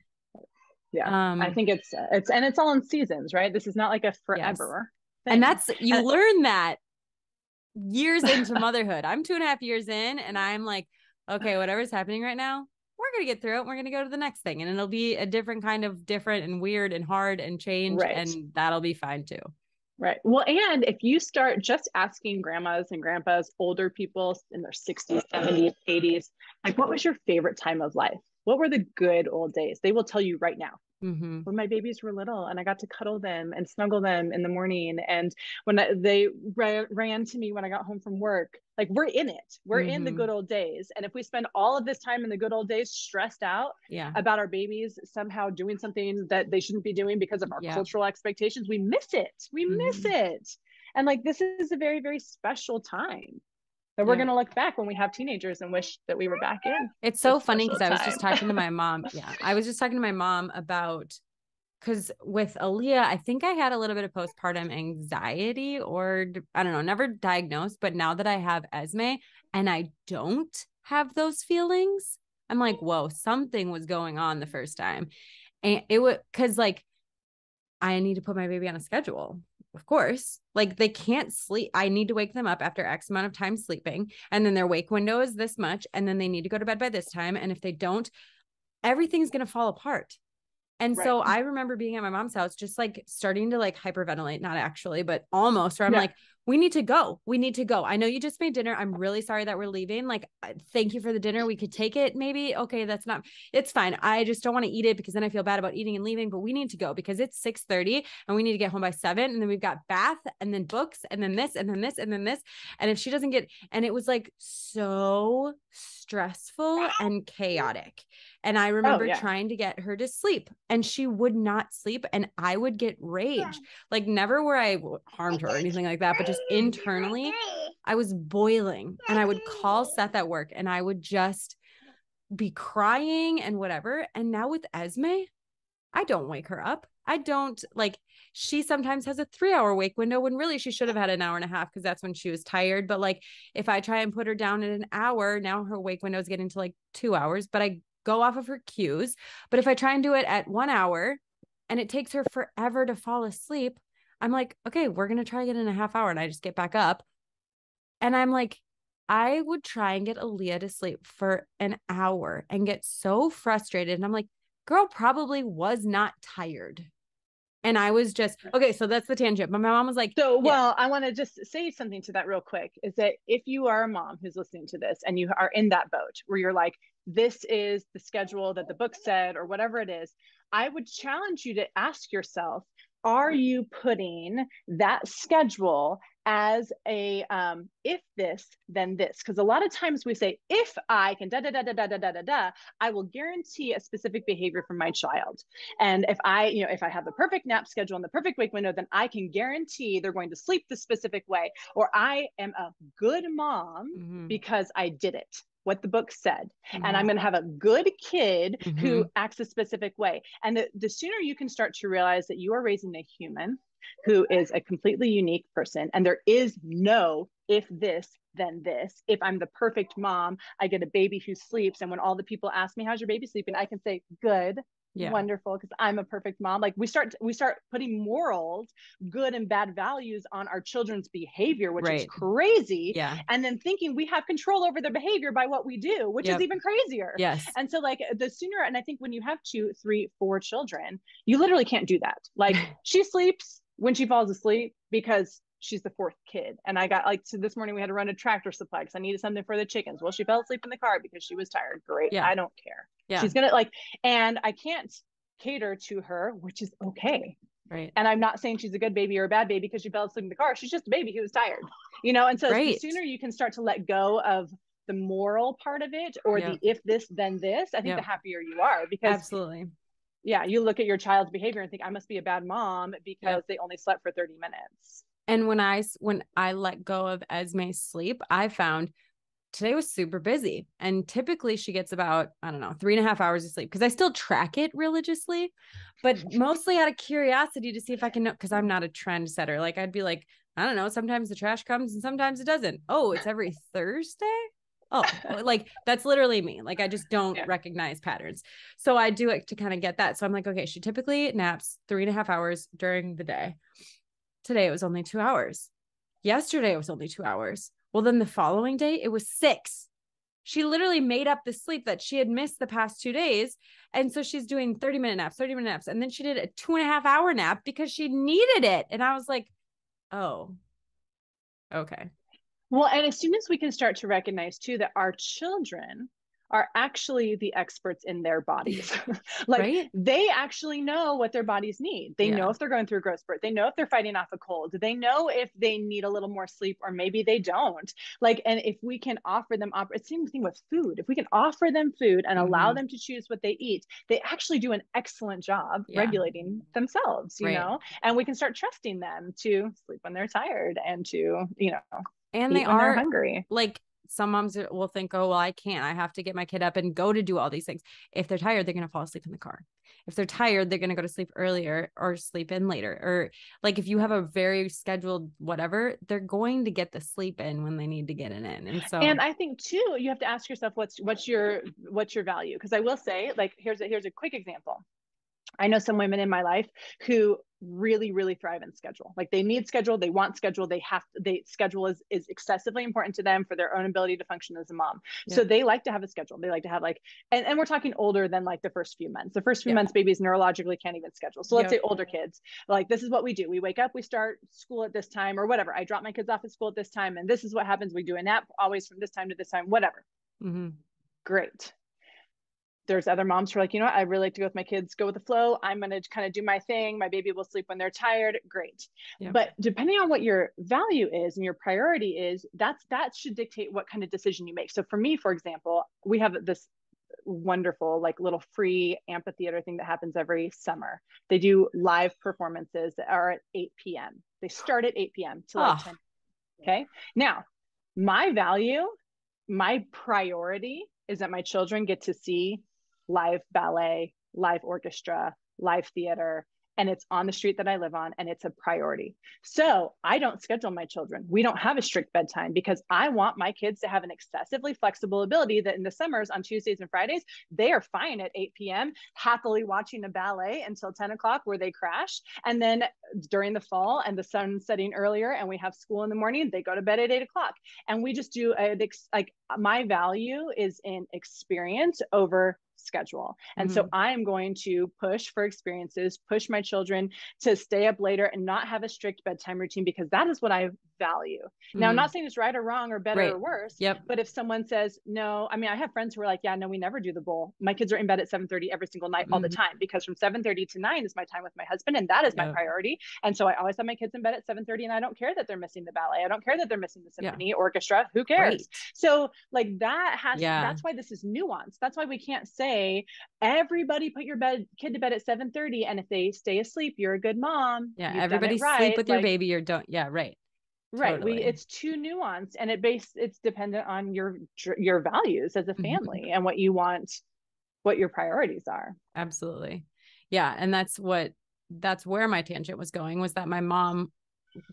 Yeah. I think it's all in seasons, right? This is not like a forever thing. And you learn that years into motherhood. I'm 2.5 years in and I'm like, okay, whatever's happening right now, we're going to get through it. We're going to go to the next thing. And it'll be a different kind of different and weird and hard and change. And that'll be fine too. Right. Well, and if you start just asking grandmas and grandpas, older people in their 60s, 70s, 80s, like, what was your favorite time of life? What were the good old days? They will tell you right now. When my babies were little and I got to cuddle them and snuggle them in the morning. And when they ran to me when I got home from work, like we're in it. We're in the good old days. And if we spend all of this time in the good old days stressed out about our babies somehow doing something that they shouldn't be doing because of our cultural expectations, we miss it. We miss it. And like, this is a very, very special time that we're going to look back when we have teenagers and wish that we were back in. It's so funny because I was just talking to my mom. I was just talking to my mom about because with Aaliyah, I think I had a little bit of postpartum anxiety, or I don't know, never diagnosed, but now that I have Esme and I don't have those feelings, I'm like, whoa, something was going on the first time. And it was because like, I need to put my baby on a schedule. Of course, like they can't sleep. I need to wake them up after X amount of time sleeping. And then their wake window is this much. And then they need to go to bed by this time. And if they don't, everything's going to fall apart. And Right. so I remember being at my mom's house, just like starting to like hyperventilate, not actually, but almost, where I'm like, we need to go. We need to go. I know you just made dinner. I'm really sorry that we're leaving. Like, thank you for the dinner. We could take it maybe. Okay. It's fine. I just don't want to eat it because then I feel bad about eating and leaving, but we need to go because it's 6:30 and we need to get home by 7. And then we've got bath and then books and then this and then this and then this. And if she doesn't and it was like so stressful and chaotic. And I remember trying to get her to sleep and she would not sleep and I would get rage. Like never where I harmed her or anything like that, but just internally I was boiling and I would call Seth at work and I would just be crying and whatever. And now with Esme, I don't wake her up. I don't like, she sometimes has a 3-hour wake window when really she should have had an hour and a half because that's when she was tired. But like, if I try and put her down at an hour, now her wake window is getting to like 2 hours, but I go off of her cues. But if I try and do it at 1 hour and it takes her forever to fall asleep, I'm like, okay, we're going to try again in a half hour. And I just get back up. And I'm like, I would try and get Aaliyah to sleep for an hour and get so frustrated. And I'm like, girl probably was not tired. And I was just, okay, so that's the tangent. But my mom was like, well, I want to just say something to that real quick, is that if you are a mom who's listening to this and you are in that boat where you're like, this is the schedule that the book said, or whatever it is, I would challenge you to ask yourself, are you putting that schedule as a if this, then this? Because a lot of times we say, if I can I will guarantee a specific behavior from my child. And if I have the perfect nap schedule and the perfect wake window, then I can guarantee they're going to sleep the specific way, or I am a good mom because I did it, what the book said. And I'm going to have a good kid who acts a specific way. And the sooner you can start to realize that you are raising a human who is a completely unique person, and there is no if this, then this. If I'm the perfect mom, I get a baby who sleeps, and when all the people ask me, how's your baby sleeping? I can say, good. Wonderful, because I'm a perfect mom. Like we start putting morals, good and bad values on our children's behavior, which is crazy. And then thinking we have control over their behavior by what we do, which is even crazier. And so like the sooner, and I think when you have 2, 3, 4 children, you literally can't do that. Like she sleeps when she falls asleep because she's the 4th kid. And I got so this morning we had to run a Tractor Supply because I needed something for the chickens. Well, she fell asleep in the car because she was tired. Great. I don't care. She's going to and I can't cater to her, which is okay. Right. And I'm not saying she's a good baby or a bad baby because she fell asleep in the car. She's just a baby who was tired, and so the sooner you can start to let go of the moral part of it, or the if this, then this, I think the happier you are, because absolutely. You look at your child's behavior and think, I must be a bad mom because they only slept for 30 minutes. And when I let go of Esme's sleep, I found today was super busy. And typically she gets about, I don't know, 3.5 hours of sleep, because I still track it religiously, but mostly out of curiosity to see if I can know, because I'm not a trend setter. Like I'd be like, I don't know, sometimes the trash comes and sometimes it doesn't. Oh, it's every Thursday? Oh, like that's literally me. Like I just don't recognize patterns. So I do it to kind of get that. So I'm like, okay, she typically naps 3.5 hours during the day. Today it was only 2 hours. Yesterday it was only 2 hours. Well, then the following day it was 6. She literally made up the sleep that she had missed the past 2 days. And so she's doing 30-minute naps. And then she did a 2.5-hour nap because she needed it. And I was like, oh, okay. Well, and as soon as we can start to recognize too, that our children are actually the experts in their bodies. They actually know what their bodies need. They know if they're going through a growth spurt. They know if they're fighting off a cold. They know if they need a little more sleep, or maybe they don't. And if we can offer them, it's the same thing with food. If we can offer them food and allow them to choose what they eat, they actually do an excellent job regulating themselves, you know, and we can start trusting them to sleep when they're tired and to, and they are hungry. Like some moms will think, oh, well, I can't, I have to get my kid up and go to do all these things. If they're tired, they're going to fall asleep in the car. If they're tired, they're going to go to sleep earlier or sleep in later. Or like, if you have a very scheduled whatever, they're going to get the sleep in when they need to get it in. And so, and I think too, you have to ask yourself, what's your value? Because I will say, like, here's a quick example. I know some women in my life who really, really thrive in schedule. Like, they need schedule, they want schedule, schedule is excessively important to them for their own ability to function as a mom. Yeah. So they like to have a schedule. They like to have like, and we're talking older than like the first few months. The first few months, babies neurologically can't even schedule. So let's say older kids, like, this is what we do. We wake up, we start school at this time or whatever. I drop my kids off at school at this time. And this is what happens. We do a nap always from this time to this time, whatever. Mm-hmm. Great. There's other moms who are like, you know what, I really like to go with my kids, go with the flow. I'm going to kind of do my thing. My baby will sleep when they're tired. Great. Yep. But depending on what your value is and your priority is, that should dictate what kind of decision you make. So for me, for example, we have this wonderful, like, little free amphitheater thing that happens every summer. They do live performances that are at 8 p.m. They start at 8 p.m. to like 10. Okay. Now, my value, my priority is that my children get to see live ballet, live orchestra, live theater, and it's on the street that I live on, and it's a priority. So I don't schedule my children. We don't have a strict bedtime because I want my kids to have an excessively flexible ability that in the summers on Tuesdays and Fridays, they are fine at 8 p.m., happily watching a ballet until 10 o'clock where they crash. And then during the fall and the sun setting earlier and we have school in the morning, they go to bed at 8 o'clock. And we just do like, my value is in experience over schedule. And so I'm going to push for experiences, push my children to stay up later and not have a strict bedtime routine, because that is what I value. Now, I'm not saying it's right or wrong or better or worse, but if someone says, no, I mean, I have friends who are like, yeah, no, we never do the bowl. My kids are in bed at 7:30 every single night all the time, because from 7:30 to 9 is my time with my husband. And that is my priority. And so I always have my kids in bed at 7:30, and I don't care that they're missing the ballet. I don't care that they're missing the symphony orchestra. Who cares? So like that that's why this is nuanced. That's why we can't say everybody put your kid to bed at 7:30. And if they stay asleep, you're a good mom. Yeah. Everybody sleep with your baby or don't. Yeah. Right. Right. Totally. It's too nuanced, and it's dependent on your values as a family and what you want, what your priorities are. Absolutely. Yeah. And that's where my tangent was going, was that my mom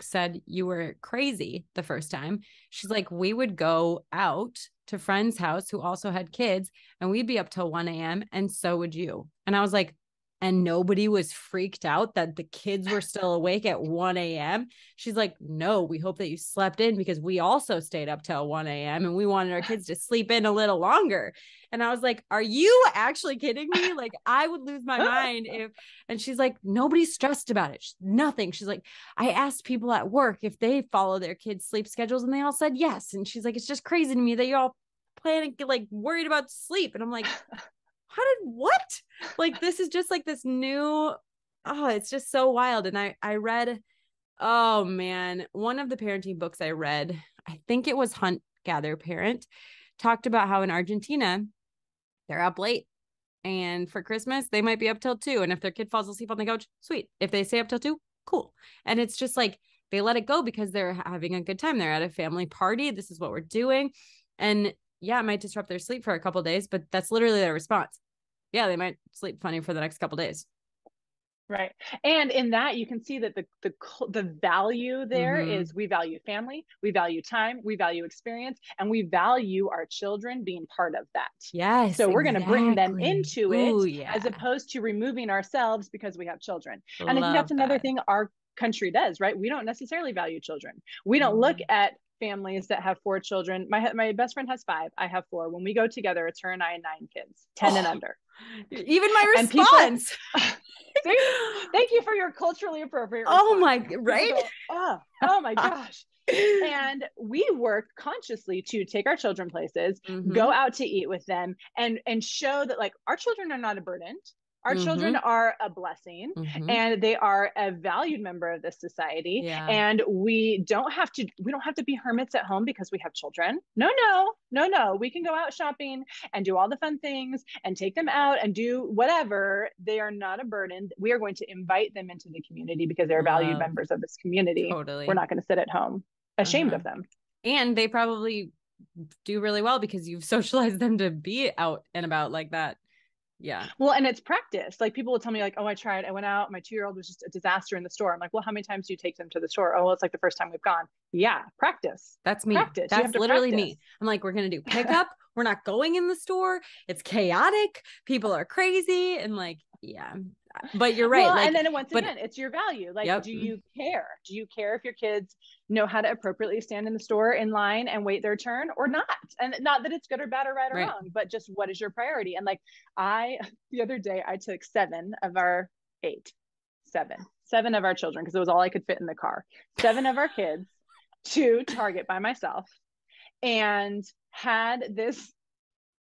said, you were crazy the first time. She's like, we would go out to friends' house who also had kids, and we'd be up till 1 a.m. and so would you. And I was like, and nobody was freaked out that the kids were still awake at 1 a.m. She's like, no, we hope that you slept in, because we also stayed up till 1 a.m. and we wanted our kids to sleep in a little longer. And I was like, are you actually kidding me? Like, I would lose my mind if, and she's like, nobody's stressed about it. Nothing. She's like, I asked people at work if they follow their kids' sleep schedules, and they all said yes. And she's like, it's just crazy to me that you're all planning, like, worried about sleep. And I'm like, what? Like, this is just like this new, it's just so wild. And I read, oh man, one of the parenting books I read, I think it was Hunt Gather Parent, talked about how in Argentina, they're up late, and for Christmas, they might be up till 2. And if their kid falls asleep on the couch, sweet. If they stay up till 2, cool. And it's just like, they let it go because they're having a good time. They're at a family party. This is what we're doing. And yeah, it might disrupt their sleep for a couple of days, but that's literally their response. Yeah, they might sleep funny for the next couple of days. Right. And in that, you can see that the value there is, we value family, we value time, we value experience, and we value our children being part of that. Yes. So we're going to bring them into it, as opposed to removing ourselves because we have children. And I think that's another thing our country does, right? We don't necessarily value children. We don't look at families that have 4 children. My best friend has 5. I have 4. When we go together, it's her and I and 9 kids, 10 and under. Even my response. Thank you for your culturally appropriate response. Oh my, right? Oh my gosh. And we work consciously to take our children places, go out to eat with them, and show that, like, our children are not a burden. Our children are a blessing, and they are a valued member of this society. Yeah. And we don't have to be hermits at home because we have children. No. We can go out shopping and do all the fun things and take them out and do whatever. They are not a burden. We are going to invite them into the community because they're valued members of this community. Totally. We're not going to sit at home ashamed of them. And they probably do really well because you've socialized them to be out and about like that. Yeah. Well, and it's practice. Like people will tell me like, oh, I tried. I went out. My 2-year-old was just a disaster in the store. I'm like, well, how many times do you take them to the store? Oh, well, it's like the first time we've gone. Yeah. Practice. That's me. Practice. That's literally me. I'm like, we're going to do pickup. We're not going in the store. It's chaotic. People are crazy. And like, yeah, but you're right. Well, like, and then once again, it's your value. Like, do you care? Do you care if your kids know how to appropriately stand in the store in line and wait their turn or not? And not that it's good or bad or right or wrong, but just what is your priority? And like the other day I took 7 of our children, because it was all I could fit in the car, 7 of our kids to Target by myself, and had this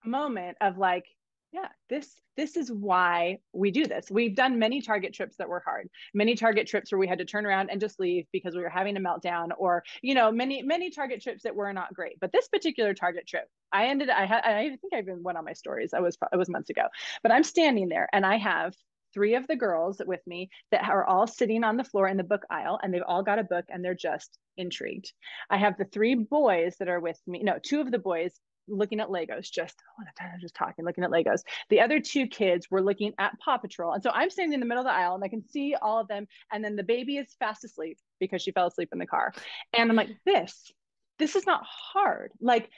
moment of like, yeah, this is why we do this. We've done many Target trips that were hard, many Target trips where we had to turn around and just leave because we were having a meltdown, or, you know, many Target trips that were not great. But this particular Target trip, I think I even went on my stories. It was months ago, but I'm standing there and I have 3 of the girls with me that are all sitting on the floor in the book aisle, and they've all got a book and they're just intrigued. I have the 3 boys that are with me. No, 2 of the boys looking at Legos, just talking, looking at Legos. The other 2 kids were looking at Paw Patrol. And so I'm standing in the middle of the aisle and I can see all of them. And then the baby is fast asleep because she fell asleep in the car. And I'm like, this is not hard. Like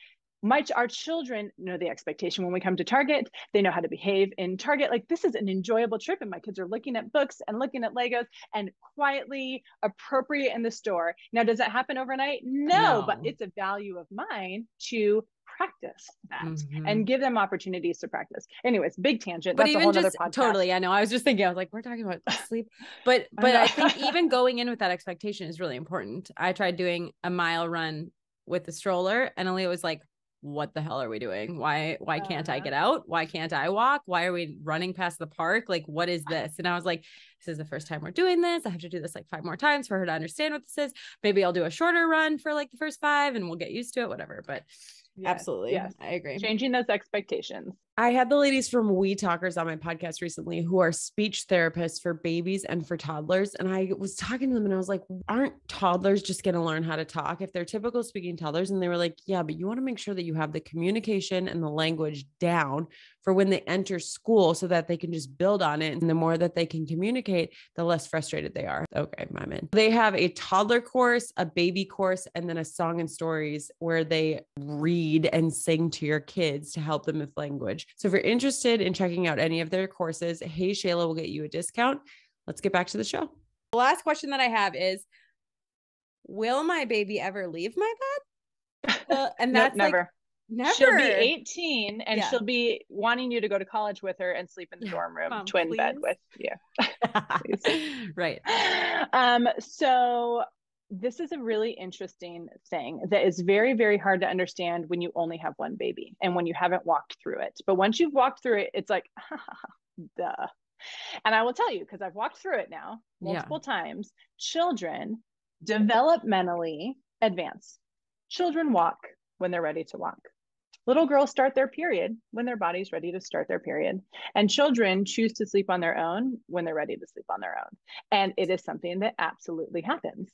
our children know the expectation when we come to Target. They know how to behave in Target. Like, this is an enjoyable trip. And my kids are looking at books and looking at Legos and quietly appropriate in the store. Now, does that happen overnight? No, but it's a value of mine to practice that and give them opportunities to practice. Anyways, big tangent. But that's even a whole just other podcast. Totally. I know. I was just thinking, I was like, we're talking about sleep, but I think even going in with that expectation is really important. I tried doing a mile run with the stroller and Aaliyah was like, what the hell are we doing? Why can't I get out? Why can't I walk? Why are we running past the park? Like, what is this? And I was like, this is the first time we're doing this. I have to do this like 5 more times for her to understand what this is. Maybe I'll do a shorter run for like the first 5 and we'll get used to it, whatever. But absolutely. Yes. I agree. Changing those expectations. I had the ladies from We Talkers on my podcast recently who are speech therapists for babies and for toddlers. And I was talking to them and I was like, aren't toddlers just going to learn how to talk if they're typical speaking toddlers? And they were like, yeah, but you want to make sure that you have the communication and the language down for when they enter school so that they can just build on it. And the more that they can communicate, the less frustrated they are. Okay, I'm in. They have a toddler course, a baby course, and then a song and stories where they read and sing to your kids to help them with language. So if you're interested in checking out any of their courses, Hey Shayla will get you a discount. Let's get back to the show. The last question that I have is, will my baby ever leave my bed? Well, and that's never. Never. She'll be 18 and she'll be wanting you to go to college with her and sleep in the dorm room, twin bed with you. Right. So this is a really interesting thing that is very, very hard to understand when you only have one baby and when you haven't walked through it. But once you've walked through it, it's like, duh. And I will tell you, because I've walked through it now multiple times, children developmentally advance. Children walk when they're ready to walk. Little girls start their period when their body's ready to start their period. And children choose to sleep on their own when they're ready to sleep on their own. And it is something that absolutely happens.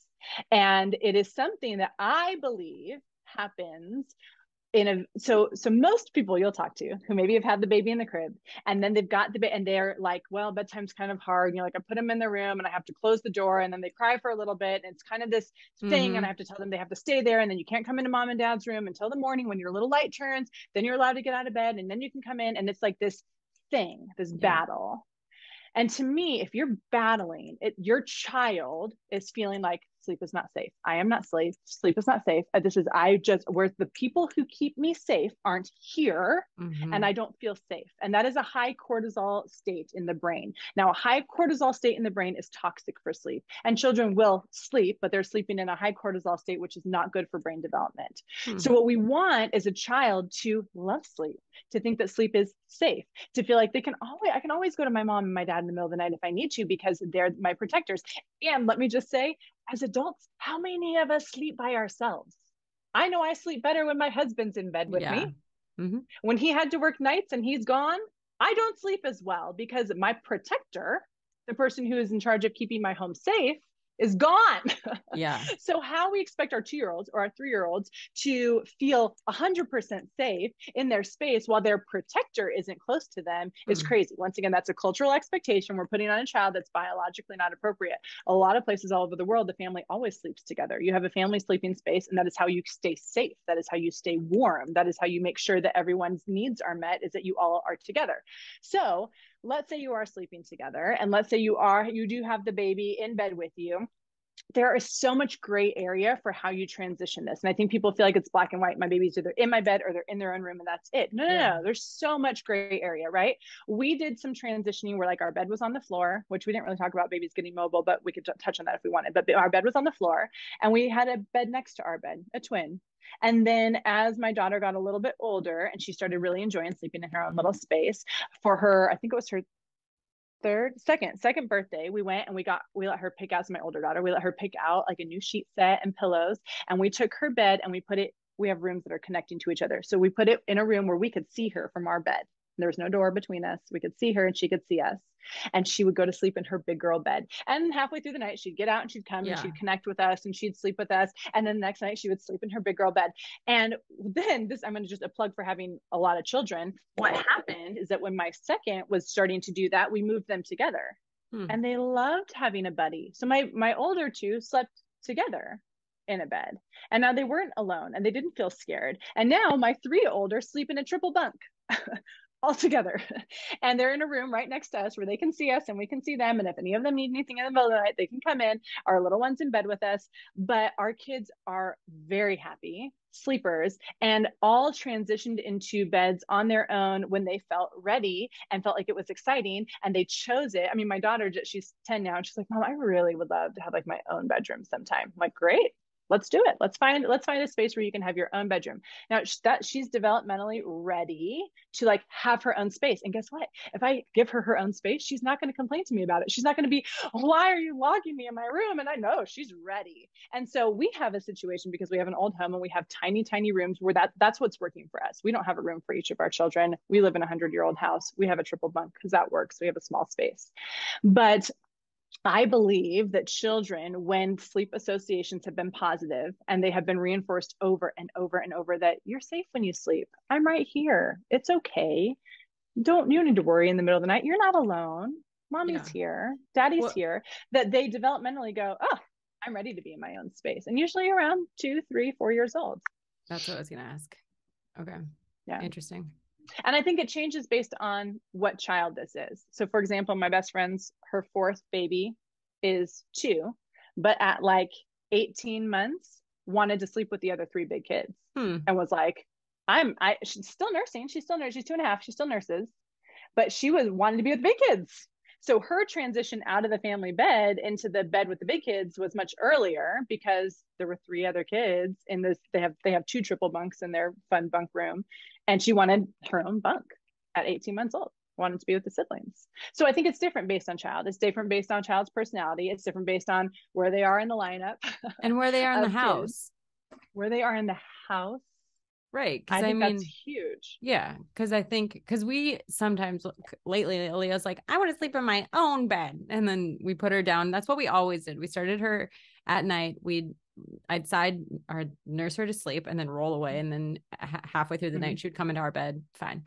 And it is something that I believe happens so most people you'll talk to who maybe have had the baby in the crib and then they've got the baby and they're like, well, bedtime's kind of hard. You know, like I put them in the room and I have to close the door and then they cry for a little bit. And it's kind of this thing. And I have to tell them they have to stay there. And then you can't come into mom and dad's room until the morning when your little light turns, then you're allowed to get out of bed and then you can come in. And it's like this thing, this battle. And to me, if you're battling it, your child is feeling like sleep is not safe. I am not safe. Sleep is not safe. Where the people who keep me safe aren't here and I don't feel safe. And that is a high cortisol state in the brain. Now, a high cortisol state in the brain is toxic for sleep. And children will sleep, but they're sleeping in a high cortisol state, which is not good for brain development. So what we want is a child to love sleep, to think that sleep is safe, to feel like I can always go to my mom and my dad in the middle of the night if I need to, because they're my protectors. And let me just say, as adults, how many of us sleep by ourselves? I know I sleep better when my husband's in bed with me. When he had to work nights and he's gone, I don't sleep as well because my protector, the person who is in charge of keeping my home safe, is gone. Yeah. So how we expect our 2-year-olds or our 3-year-olds to feel 100% safe in their space while their protector isn't close to them is crazy. Once again, that's a cultural expectation we're putting on a child that's biologically not appropriate. A lot of places all over the world, the family always sleeps together. You have a family sleeping space, and that is how you stay safe. That is how you stay warm. That is how you make sure that everyone's needs are met, is that you all are together. So let's say you are sleeping together, and let's say you do have the baby in bed with you. There is so much gray area for how you transition this. And I think people feel like it's black and white. My baby's either in my bed or they're in their own room and that's it. No. There's so much gray area, right? We did some transitioning where like our bed was on the floor, which we didn't really talk about babies getting mobile, but we could touch on that if we wanted. But our bed was on the floor and we had a bed next to our bed, a twin. And then as my daughter got a little bit older and she started really enjoying sleeping in her own little space, for her, I think it was her second birthday, we went and we let her pick out, so my older daughter, we let her pick out like a new sheet set and pillows, and we took her bed and we have rooms that are connecting to each other. So we put it in a room where we could see her from our bed. There was no door between us. We could see her and she could see us. And she would go to sleep in her big girl bed. And halfway through the night, she'd get out and she'd come and she'd connect with us and she'd sleep with us. And then the next night she would sleep in her big girl bed. And then I'm going to just a plug for having a lot of children. What happened is that when my second was starting to do that, we moved them together and they loved having a buddy. So my older two slept together in a bed, and now they weren't alone and they didn't feel scared. And now my 3 older sleep in a triple bunk all together, and they're in a room right next to us where they can see us and we can see them. And if any of them need anything in the middle of the night, they can come in. Our little one's in bed with us, but our kids are very happy sleepers and all transitioned into beds on their own when they felt ready and felt like it was exciting and they chose it. I mean, my daughter, she's 10 now, and she's like, Mom, I really would love to have like my own bedroom sometime. I'm like, great. Let's do it. Let's find a space where you can have your own bedroom. Now that she's developmentally ready to like have her own space. And guess what? If I give her own space, she's not going to complain to me about it. She's not going to be, why are you locking me in my room? And I know she's ready. And so we have a situation because we have an old home and we have tiny, tiny rooms where that's what's working for us. We don't have a room for each of our children. We live in a 100-year-old house. We have a triple bunk because that works. We have a small space. But I believe that children, when sleep associations have been positive and they have been reinforced over and over and over that you're safe when you sleep. I'm right here. It's okay. You don't need to worry in the middle of the night. You're not alone. Mommy's here. Daddy's here. That they developmentally go, oh, I'm ready to be in my own space. And usually around 2, 3, 4 years old. That's what I was going to ask. Okay. Yeah. Interesting. And I think it changes based on what child this is. So for example, my best friend's, her 4th baby is 2, but at like 18 months wanted to sleep with the other 3 big kids and was like, she's still nursing. She's 2.5. She still nurses, but she wanted to be with the big kids. So her transition out of the family bed into the bed with the big kids was much earlier because there were 3 other kids in this. They have 2 triple bunks in their fun bunk room. And she wanted her own bunk at 18 months old, wanted to be with the siblings. So I think it's different based on child. It's different based on child's personality. It's different based on where they are in the lineup. And where they are in the house. Where they are in the house. Right. I mean, that's huge. Yeah. Because we sometimes lately, Leah's like, I want to sleep in my own bed. And then we put her down. That's what we always did. We started her at night. I'd nurse her to sleep and then roll away. And then halfway through the night, she would come into our bed. Fine.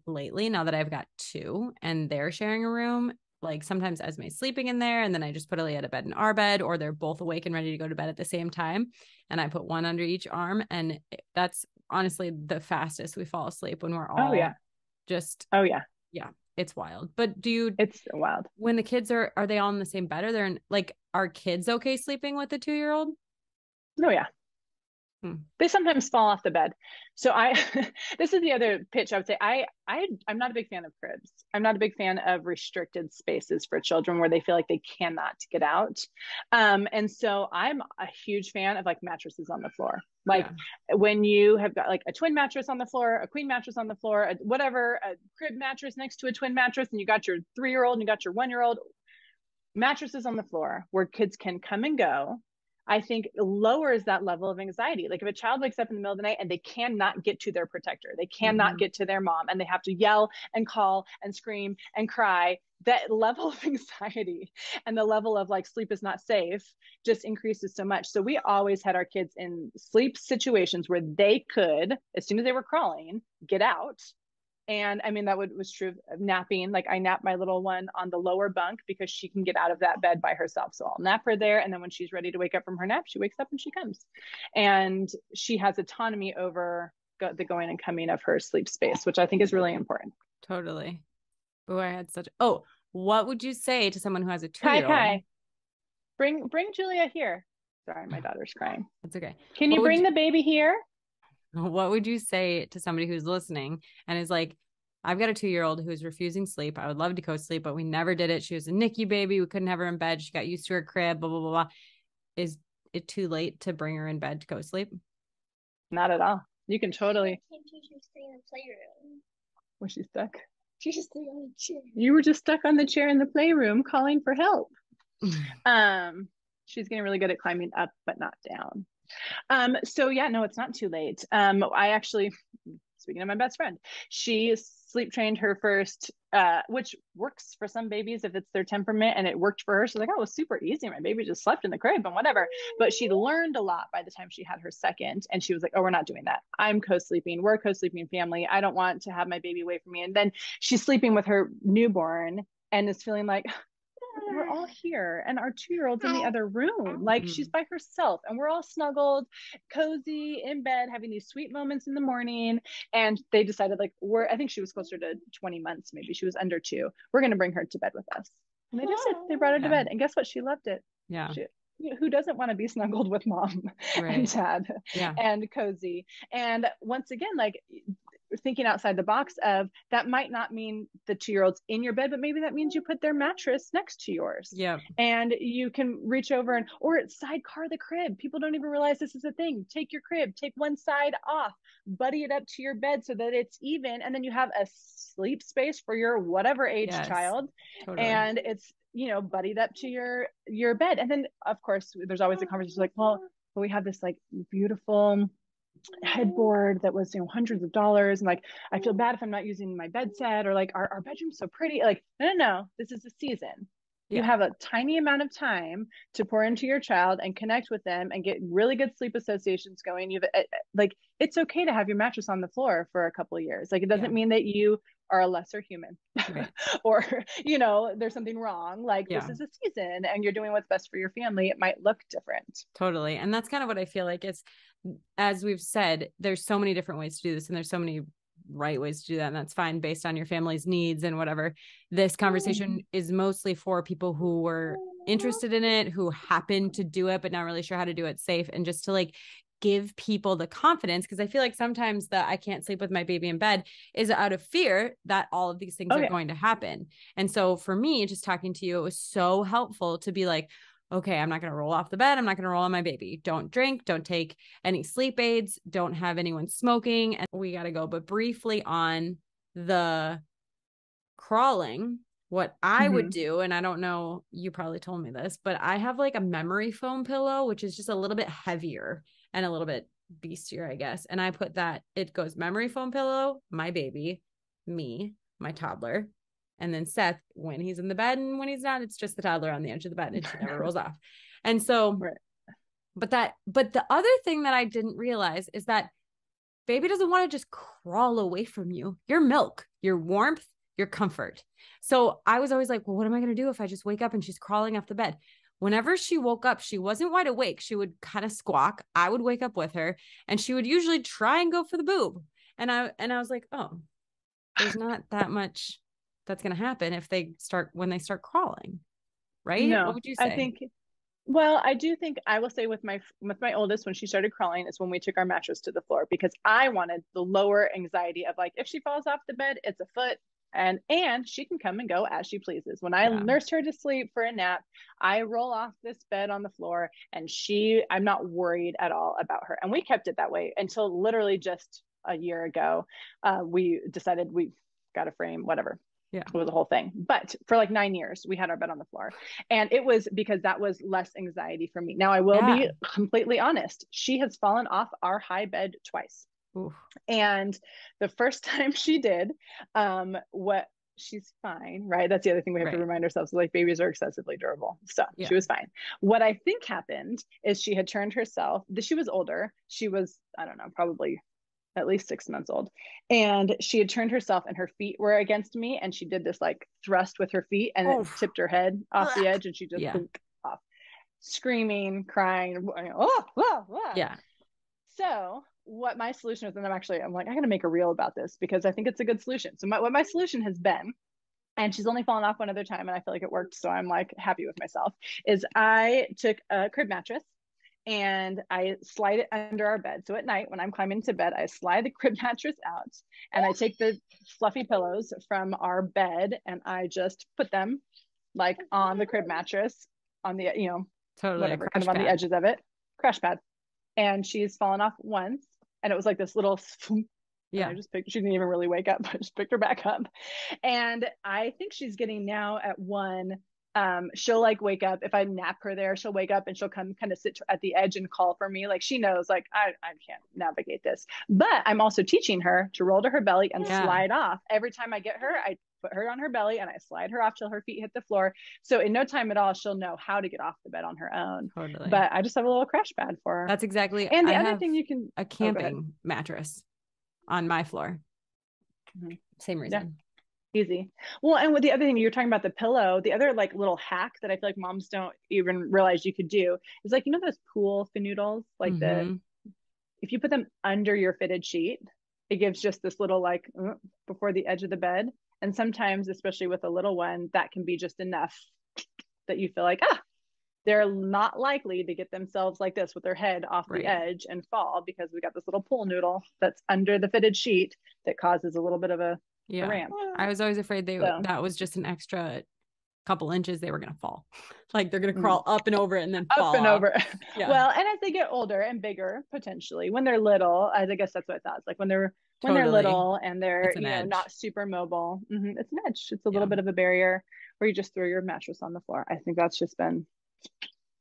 Lately, now that I've got 2 and they're sharing a room, like sometimes Esme's sleeping in there and then I just put Aaliyah to bed in our bed, or they're both awake and ready to go to bed at the same time. And I put one under each arm. And that's honestly the fastest we fall asleep when we're all yeah, it's wild. But it's so wild. When the kids are they all in the same bed, or they're in, like, are kids okay sleeping with the 2-year-old? Oh yeah. They sometimes fall off the bed. So this is the other pitch I would say. I'm not a big fan of cribs. I'm not a big fan of restricted spaces for children where they feel like they cannot get out. And so I'm a huge fan of like mattresses on the floor. Like when you have got like a twin mattress on the floor, a queen mattress on the floor, a crib mattress next to a twin mattress, and you got your 3-year-old and you got your 1-year-old, mattresses on the floor where kids can come and go. I think lowers that level of anxiety. Like if a child wakes up in the middle of the night and they cannot get to their protector, they cannot get to their mom, and they have to yell and call and scream and cry, that level of anxiety and the level of like sleep is not safe just increases so much. So we always had our kids in sleep situations where they could, as soon as they were crawling, get out. And I mean, that was true of napping. Like I nap my little one on the lower bunk because she can get out of that bed by herself. So I'll nap her there. And then when she's ready to wake up from her nap, she wakes up and she comes. And she has autonomy over the going and coming of her sleep space, which I think is really important. Totally. Oh, I had such, oh, what would you say to someone who has a 2-year-old? Kai, bring Julia here. Sorry, my daughter's crying. That's okay. Can you bring the baby here? What would you say to somebody who's listening and is like, I've got a 2-year-old who's refusing sleep. I would love to co-sleep, but we never did it. She was a NICU baby. We couldn't have her in bed. She got used to her crib, blah, blah, blah, blah. Is it too late to bring her in bed to co-sleep? Not at all. You can totally. Can't you just stay in the playroom? Was she stuck? She just stay on the chair. You were just stuck on the chair in the playroom calling for help. She's getting really good at climbing up, but not down. So yeah, no, it's not too late. I actually, speaking of my best friend, she sleep trained her first, which works for some babies if it's their temperament, and it worked for her. She's like, oh, it was super easy. My baby just slept in the crib and whatever. But she learned a lot by the time she had her second, and she was like, oh, we're not doing that. I'm co-sleeping. We're a co-sleeping family. I don't want to have my baby away from me. And then she's sleeping with her newborn and is feeling like, we're all here and our 2-year-old's in the other room. Like she's by herself and we're all snuggled, cozy in bed, having these sweet moments in the morning. And they decided like, I think she was closer to 20 months. Maybe she was under 2. We're going to bring her to bed with us. And they just did. They brought her to bed. And guess what? She loved it. Yeah. Who doesn't want to be snuggled with mom and dad and cozy? And once again, like thinking outside the box of that might not mean the 2-year-old's in your bed, but maybe that means you put their mattress next to yours. Yeah. And you can reach over or sidecar the crib. People don't even realize this is a thing. Take your crib, take one side off, buddy it up to your bed so that it's even. And then you have a sleep space for your whatever age child. Totally. And it's, buddied up to your bed. And then of course, there's always a conversation like, well, we have this like beautiful headboard that was hundreds of dollars, and like I feel bad if I'm not using my bed set, or like our bedroom's so pretty. Like no, this is a season. You have a tiny amount of time to pour into your child and connect with them and get really good sleep associations going. You've like, it's okay to have your mattress on the floor for a couple of years. Like it doesn't mean that you are a lesser human or there's something wrong. Like this is a season and you're doing what's best for your family. It might look different. Totally. And that's kind of what I feel like is, as we've said, there's so many different ways to do this and there's so many right ways to do that. And that's fine based on your family's needs and whatever. This conversation is mostly for people who were interested in it, who happen to do it, but not really sure how to do it safe. And just to like give people the confidence, because I feel like sometimes the I can't sleep with my baby in bed is out of fear that all of these things are going to happen. And so for me, just talking to you, it was so helpful to be like, okay, I'm not going to roll off the bed. I'm not going to roll on my baby. Don't drink. Don't take any sleep aids. Don't have anyone smoking. And we got to go. But briefly on the crawling, what I would do, and I don't know, you probably told me this, but I have like a memory foam pillow, which is just a little bit heavier and a little bit beastier, I guess. And I put that, it goes memory foam pillow, my baby, me, my toddler, and then Seth when he's in the bed, and when he's not, it's just the toddler on the edge of the bed and she never rolls off. And so, but the other thing that I didn't realize is that baby doesn't want to just crawl away from you. Your milk, your warmth, your comfort. So I was always like, well, what am I going to do if I just wake up and she's crawling off the bed? Whenever she woke up, she wasn't wide awake. She would kind of squawk. I would wake up with her and she would usually try and go for the boob. And I was like, oh, there's not that much that's going to happen when they start crawling. Right? No, what would you say? I do think I will say with my oldest, when she started crawling is when we took our mattress to the floor, because I wanted the lower anxiety of like, if she falls off the bed, it's a foot. And she can come and go as she pleases. When I nursed her to sleep for a nap, I roll off this bed on the floor and I'm not worried at all about her. And we kept it that way until literally just a year ago. We decided we got a frame, whatever. Yeah. It was a whole thing. But for like 9 years, we had our bed on the floor. And it was because that was less anxiety for me. Now, I will be completely honest. She has fallen off our high bed twice. Oof. And the first time she did, she's fine, right? That's the other thing we have to remind ourselves, like babies are excessively durable. So she was fine. What I think happened is she had turned herself, she was older. She was, I don't know, probably at least 6 months old. And she had turned herself and her feet were against me. And she did this like thrust with her feet and it tipped her head off the edge and she just off, screaming, crying. Yeah. So what my solution is, and I'm like, I gotta make a reel about this because I think it's a good solution. So what my solution has been, and she's only fallen off one other time and I feel like it worked. So I'm like happy with myself, is I took a crib mattress and I slide it under our bed. So at night when I'm climbing into bed, I slide the crib mattress out and I take the fluffy pillows from our bed and I just put them like on the crib mattress on the, whatever, kind of on the edges of it, crash pad. And she's fallen off once and it was like this little, yeah. She didn't even really wake up. I just picked her back up. And I think she's getting now at 1, she'll like wake up. If I nap her there, she'll wake up and she'll come kind of sit at the edge and call for me. Like she knows, like, I can't navigate this. But I'm also teaching her to roll to her belly and slide off. Every time I get her, I put her on her belly and I slide her off till her feet hit the floor. So in no time at all, she'll know how to get off the bed on her own. Totally. But I just have a little crash pad for her. That's exactly. And the other thing you can, a camping mattress on my floor. Same reason. Yeah. Easy. Well, and with the other thing you're talking about, the pillow, the other like little hack that I feel like moms don't even realize you could do is like, those pool finoodles, like if you put them under your fitted sheet, it gives just this little like before the edge of the bed. And sometimes, especially with a little one, that can be just enough that you feel like, they're not likely to get themselves like this with their head off the edge and fall because we got this little pool noodle that's under the fitted sheet that causes a little bit of a ramp. I was always afraid that was just an extra couple inches they were going to fall. Like they're going to crawl up and over it and then fall up and off. over. Yeah. Well, and as they get older and bigger, potentially when they're little, I guess that's what I thought. It's like when they're little and they're not super mobile. It's an edge. It's a little bit of a barrier where you just throw your mattress on the floor. I think that's just been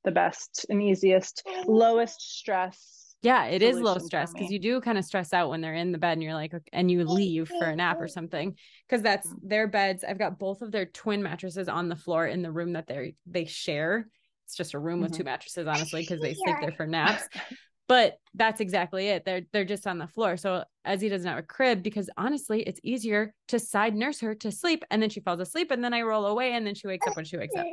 the best and easiest, lowest stress. Yeah, it is low stress because you do kind of stress out when they're in the bed and you're like, and you leave for a nap or something because that's their beds. I've got both of their twin mattresses on the floor in the room that they share. It's just a room with 2 mattresses, honestly, because they sleep there for naps. But that's exactly it. They're just on the floor. So Ezzy doesn't have a crib because honestly, it's easier to side nurse her to sleep and then she falls asleep and then I roll away and then she wakes up when she wakes up.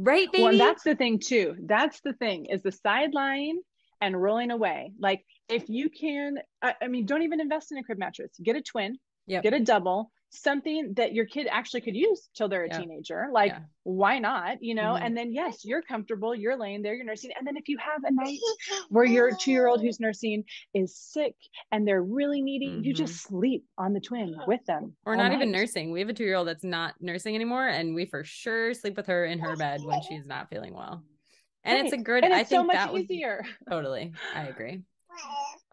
Right, baby? Well, and that's the thing too. That's the thing is the side lying and rolling away. Like if you can, I mean, don't even invest in a crib mattress. Get a twin, get a double, something that your kid actually could use till they're a teenager. Like, why not? And then yes, you're comfortable, you're laying there, you're nursing. And then if you have a night where your 2-year-old who's nursing is sick and they're really needy, you just sleep on the twin with them. Or not even nursing. We have a 2-year-old that's not nursing anymore. And we for sure sleep with her in her bed when she's not feeling well. And it's a good, and it's I think so much that easier. Totally. I agree.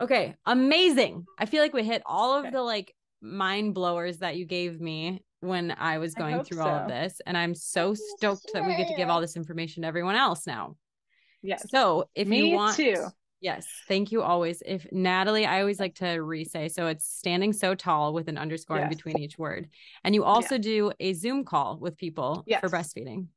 Okay. Amazing. I feel like we hit all of the like mind blowers that you gave me when I was going through all of this. And I'm so stoked that we get to give all this information to everyone else now. Yes. So if you want too. Yes. Thank you always. If Natalie, I always like to re-say, so it's standing so tall with an underscore in between each word. And you also do a Zoom call with people for breastfeeding.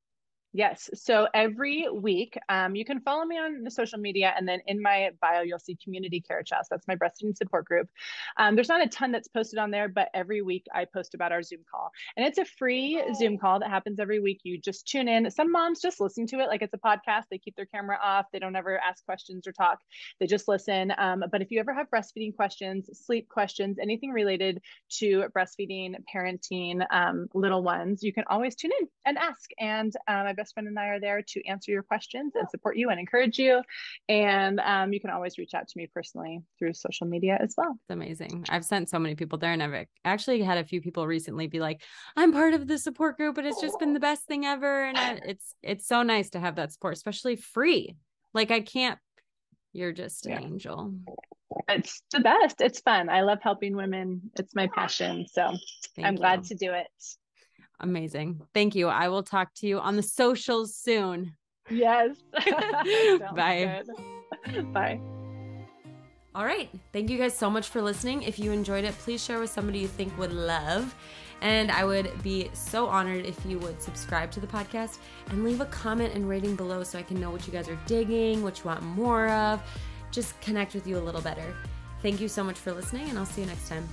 Yes. So every week, you can follow me on the social media, and then in my bio, you'll see Community Care Chest. That's my breastfeeding support group. There's not a ton that's posted on there, but every week I post about our Zoom call, and it's a free Zoom call that happens every week. You just tune in. Some moms just listen to it like it's a podcast. They keep their camera off. They don't ever ask questions or talk. They just listen. But if you ever have breastfeeding questions, sleep questions, anything related to breastfeeding, parenting, little ones, you can always tune in and ask. And my best friend and I are there to answer your questions and support you and encourage you. And you can always reach out to me personally through social media as well. It's amazing. I've sent so many people there, and I've actually had a few people recently be like, I'm part of the support group, and it's just been the best thing ever. And it's so nice to have that support, especially free. Like you're just an angel. It's the best. It's fun. I love helping women. It's my passion. So I'm glad to do it. Amazing. Thank you. I will talk to you on the socials soon. Yes. Bye. Good. Bye. All right. Thank you guys so much for listening. If you enjoyed it, please share with somebody you think would love. And I would be so honored if you would subscribe to the podcast and leave a comment and rating below so I can know what you guys are digging, what you want more of, just connect with you a little better. Thank you so much for listening, and I'll see you next time.